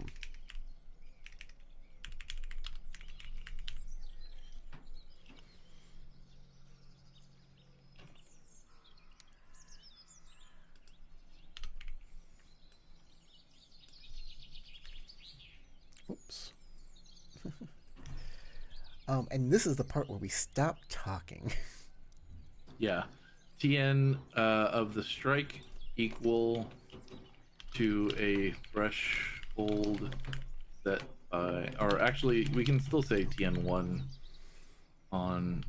Oops. And this is the part where we stop talking. Yeah. TN of the strike equal to a threshold set by, or actually we can still say TN1 on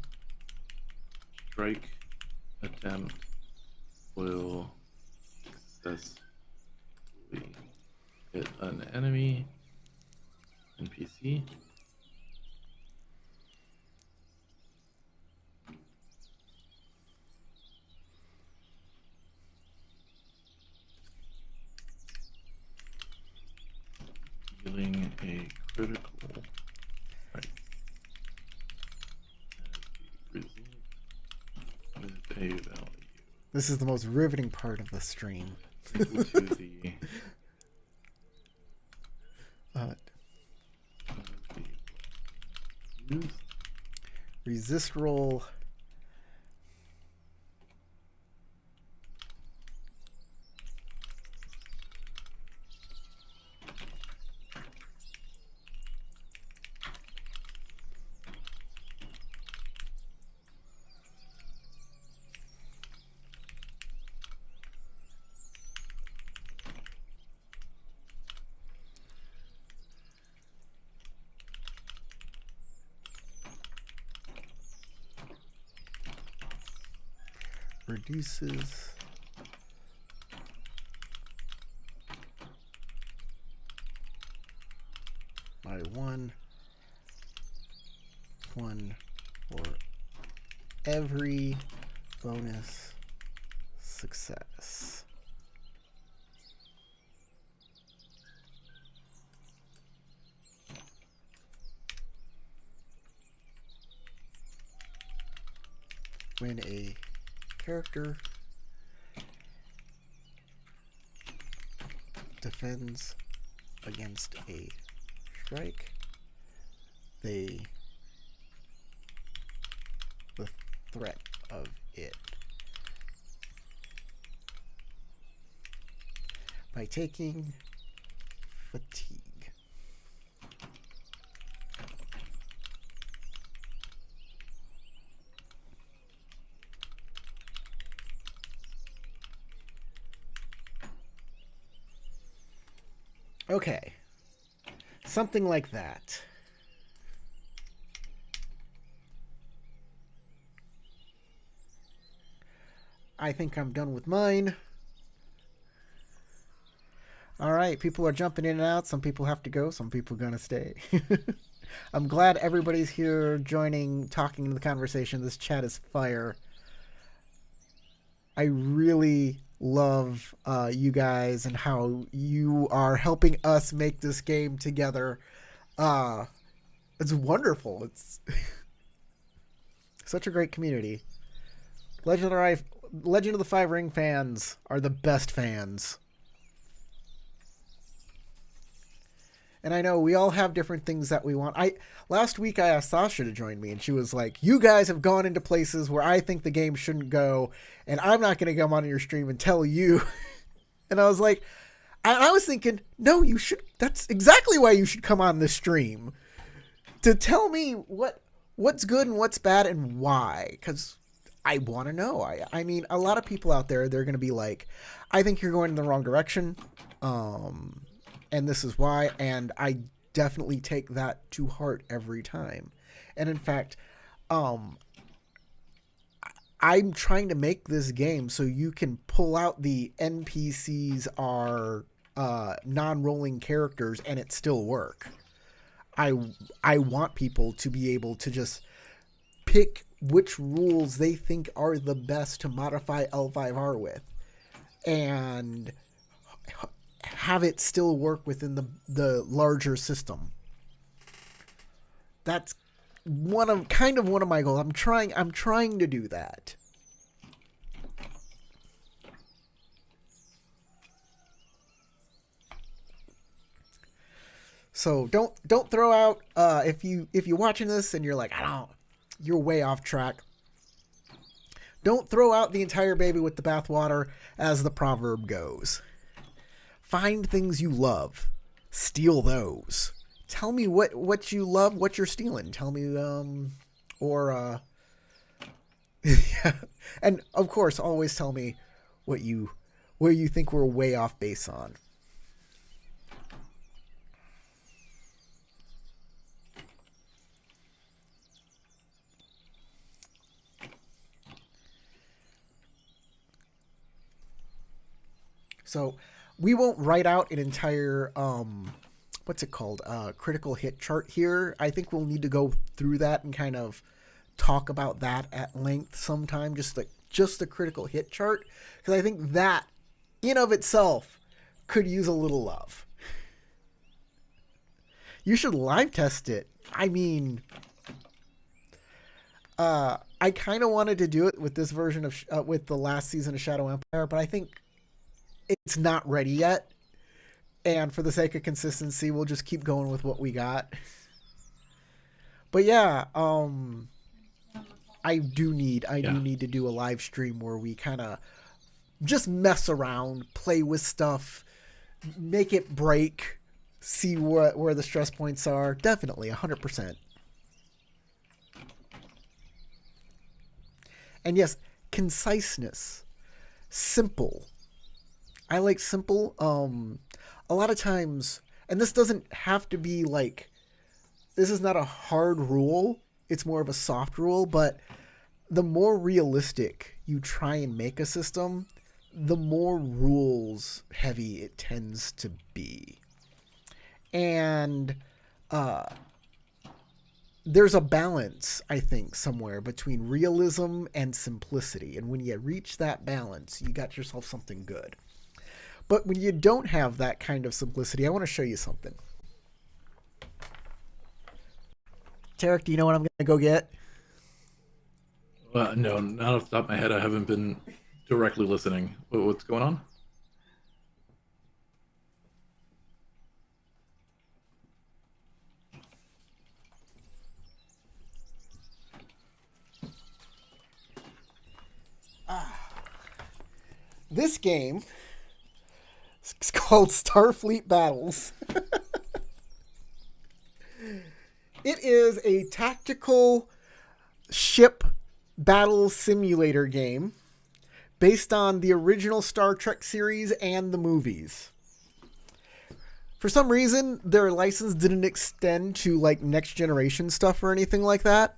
strike attempt will successfully hit an enemy NPC. dealing a critical right as a result with a value This is the most riveting part of the stream. equal to the used. Resist roll. Reduces by one for every bonus success. When a character defends against a strike, the threat of it by taking fatigue. Okay, something like that. I think I'm done with mine. All right, people are jumping in and out. Some people have to go. Some people are going to stay. I'm glad everybody's here joining, talking in the conversation. This chat is fire. I really love you guys and how you are helping us make this game together. It's wonderful. It's such a great community. Legend of the Five Ring fans are the best fans. And I know we all have different things that we want. Last week I asked Sasha to join me, and she was like, you guys have gone into places where I think the game shouldn't go, and I'm not going to come on your stream and tell you. And I was like, I was thinking, no, you should. That's exactly why you should come on this stream. To tell me what's good and what's bad and why. Because I want to know. I mean, a lot of people out there, they're going to be like, I think you're going in the wrong direction. And this is why, and I definitely take that to heart every time. And in fact, I'm trying to make this game so you can pull out the NPCs are non-rolling characters and it still work. I want people to be able to just pick which rules they think are the best to modify L5R with, and have it still work within the larger system. That's one of my goals. I'm trying to do that. So don't throw out if you're watching this and you're like, you're way off track. Don't throw out the entire baby with the bathwater, as the proverb goes. Find things you love. Steal those. Tell me what you love, what you're stealing. Tell me, yeah. And of course, always tell me where you think we're way off base on. So we won't write out an entire, what's it called? Critical hit chart here. I think we'll need to go through that and kind of talk about that at length sometime. Just the critical hit chart. Because I think that in of itself could use a little love. You should live test it. I mean, I kind of wanted to do it with this version of with the last season of Shadow Empire, but I think it's not ready yet. And for the sake of consistency, we'll just keep going with what we got. But yeah, I do need to do a live stream where we kind of just mess around, play with stuff, make it break, see where the stress points are. Definitely 100%. And yes, conciseness, simple. I like simple. A lot of times, and this doesn't have to be like, this is not a hard rule. It's more of a soft rule, but the more realistic you try and make a system, the more rules heavy it tends to be. And there's a balance, I think, somewhere between realism and simplicity. And when you reach that balance, you got yourself something good. But when you don't have that kind of simplicity, I want to show you something. Tarek, do you know what I'm going to go get? No, not off the top of my head. I haven't been directly listening. What's going on? This game is called Starfleet Battles. It is a tactical ship battle simulator game based on the original Star Trek series and the movies. For some reason, their license didn't extend to like next generation stuff or anything like that.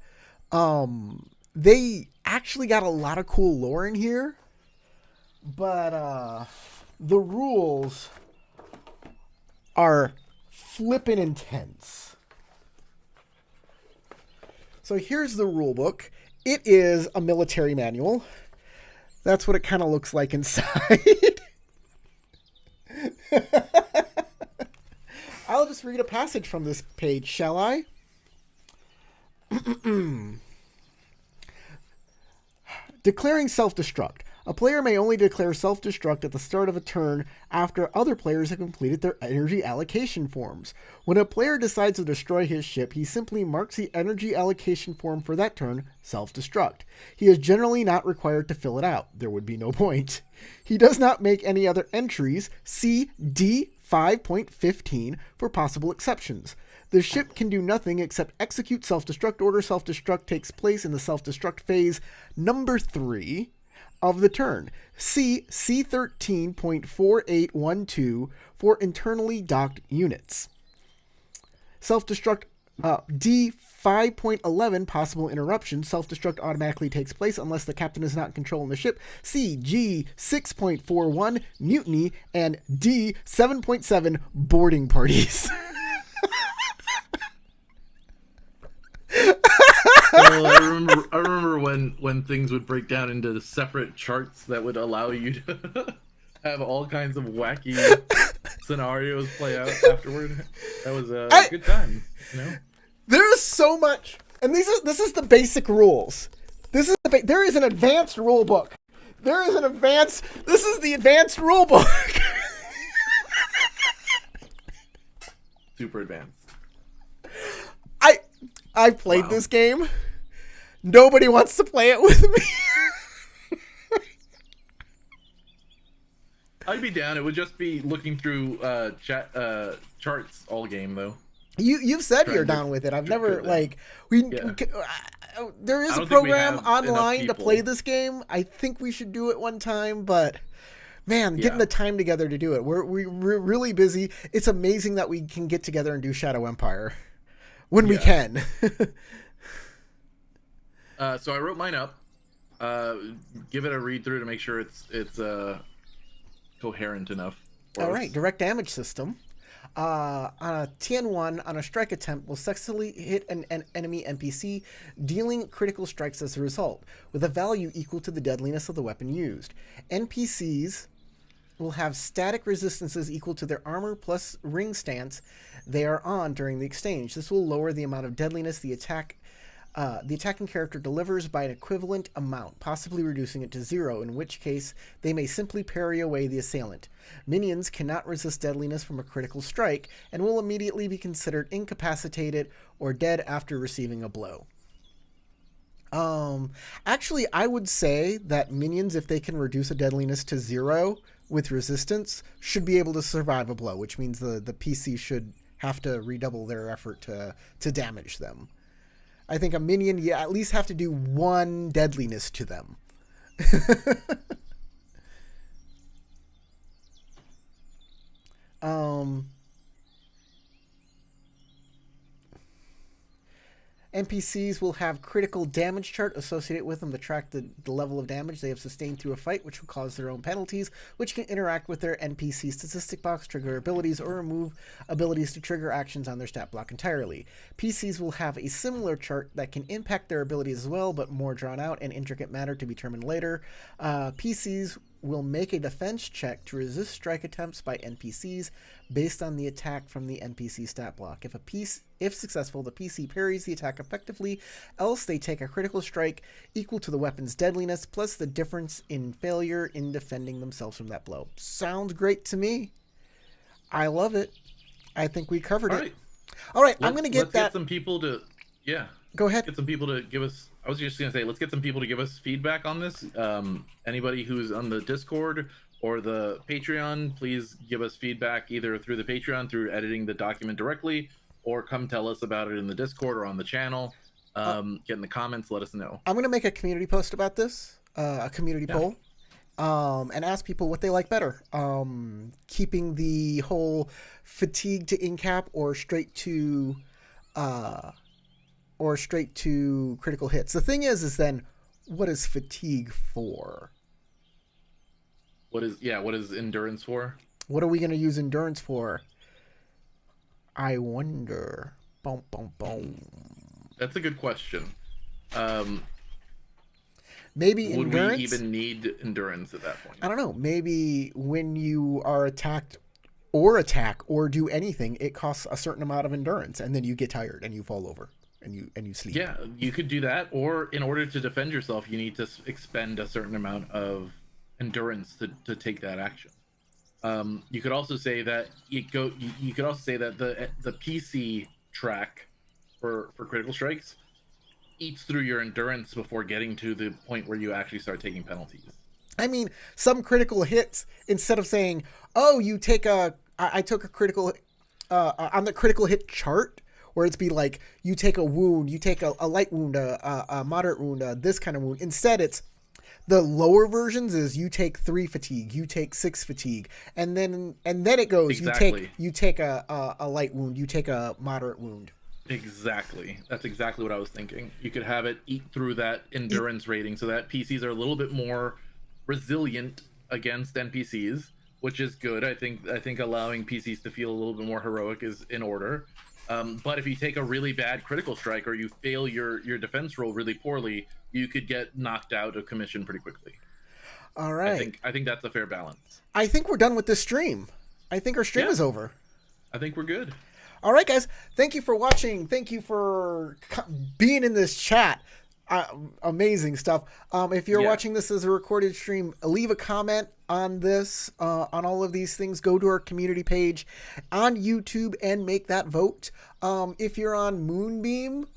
They actually got a lot of cool lore in here, but the rules are flippin' intense. So here's the rule book. It is a military manual. That's what it kind of looks like inside. I'll just read a passage from this page, shall I? Declaring self-destruct. A player may only declare self-destruct at the start of a turn after other players have completed their energy allocation forms. When a player decides to destroy his ship, he simply marks the energy allocation form for that turn self-destruct. He is generally not required to fill it out. There would be no point. He does not make any other entries. See D 5.15 for possible exceptions. The ship can do nothing except execute self-destruct order. Self-destruct takes place in the self-destruct phase number 3 of the turn. See C13.4812 for internally docked units. Self-destruct D 5.11 possible interruption. Self-destruct automatically takes place unless the captain is not in control of the ship. C G 6.41 mutiny, and D 7.7 boarding parties. Well, I remember when things would break down into separate charts that would allow you to have all kinds of wacky scenarios play out afterward. That was a good time, you know. There is so much, and this is the basic rules. There is an advanced rule book. This is the advanced rule book. Super advanced. I played this game. Nobody wants to play it with me. I'd be down. It would just be looking through charts all game though. You've said you're down with it. I've never like there is a program online to play this game. I think we should do it one time, but man, getting the time together to do it. We're really busy. It's amazing that we can get together and do Shadow Empire when we can. So I wrote mine up. Give it a read through to make sure it's coherent enough. All right, direct damage system. On a TN1, on a strike attempt, will successfully hit an enemy NPC, dealing critical strikes as a result, with a value equal to the deadliness of the weapon used. NPCs will have static resistances equal to their armor plus ring stance they are on during the exchange. This will lower the amount of deadliness the attacking character delivers by an equivalent amount, possibly reducing it to 0, in which case they may simply parry away the assailant. Minions cannot resist deadliness from a critical strike and will immediately be considered incapacitated or dead after receiving a blow. Actually, I would say that minions, if they can reduce a deadliness to 0 with resistance, should be able to survive a blow, which means the PC should have to redouble their effort to damage them. I think a minion, you at least have to do 1 deadliness to them. NPCs will have critical damage chart associated with them to track the level of damage they have sustained through a fight, which will cause their own penalties, which can interact with their NPC statistic box, trigger abilities, or remove abilities to trigger actions on their stat block entirely. PCs will have a similar chart that can impact their abilities as well, but more drawn out and intricate matter to be determined later. PCs will make a defense check to resist strike attempts by NPCs based on the attack from the NPC stat block. If successful, the PC parries the attack effectively, else they take a critical strike equal to the weapon's deadliness plus the difference in failure in defending themselves from that blow. Sounds great to me. I love it. I think we covered it. All right, I'm going to get some people to... Yeah. Go ahead. Get some people to give us... I was just going to say, let's get some people to give us feedback on this. Anybody who's on the Discord or the Patreon, please give us feedback either through the Patreon, through editing the document directly, or come tell us about it in the Discord or on the channel. Get in the comments, let us know. I'm going to make a community post about this, a community poll, and ask people what they like better. Keeping the whole fatigue to in-cap or straight to critical hits. The thing is then, what is fatigue for? What is endurance for? What are we going to use endurance for? I wonder. Boom, boom, boom. That's a good question. Maybe would endurance? We even need endurance at that point? I don't know. Maybe when you are attacked or do anything, it costs a certain amount of endurance, and then you get tired and you fall over. And you sleep. Yeah, you could do that, or in order to defend yourself, you need to expend a certain amount of endurance to take that action. You could also say that you could also say that the PC track for critical strikes eats through your endurance before getting to the point where you actually start taking penalties. I mean, some critical hits, instead of saying, "Oh, you take I took a critical on the critical hit chart." Where it's be like, you take a wound, you take a light wound, a moderate wound, this kind of wound. Instead, it's the lower versions is you take 3 fatigue, you take 6 fatigue, and then it goes, exactly. you take a light wound, you take a moderate wound. Exactly. That's exactly what I was thinking. You could have it eat through that endurance rating so that PCs are a little bit more resilient against NPCs, which is good. I think allowing PCs to feel a little bit more heroic is in order. But if you take a really bad critical strike or you fail your defense roll really poorly, you could get knocked out of commission pretty quickly. All right. I think that's a fair balance. I think we're done with this stream. I think our stream is over. I think we're good. All right, guys. Thank you for watching. Thank you for being in this chat. Amazing stuff. If you're watching this as a recorded stream, leave a comment on this, on all of these things. Go to our community page on YouTube and make that vote. If you're on Moonbeam,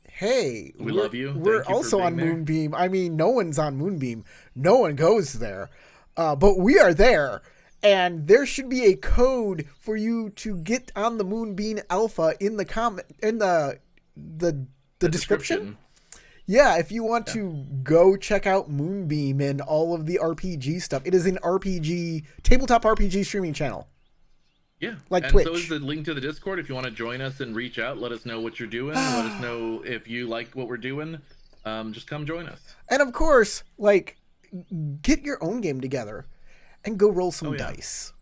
hey, we love you. We're also on Moonbeam. I mean, no one's on Moonbeam. No one goes there, but we are there. And there should be a code for you to get on the Moonbeam Alpha in the comment in the description. Yeah, if you want to go check out Moonbeam and all of the RPG stuff, it is an tabletop RPG streaming channel. Yeah, like Twitch. So is the link to the Discord. If you want to join us and reach out, let us know what you're doing. Let us know if you like what we're doing. Just come join us. And of course, get your own game together and go roll some dice.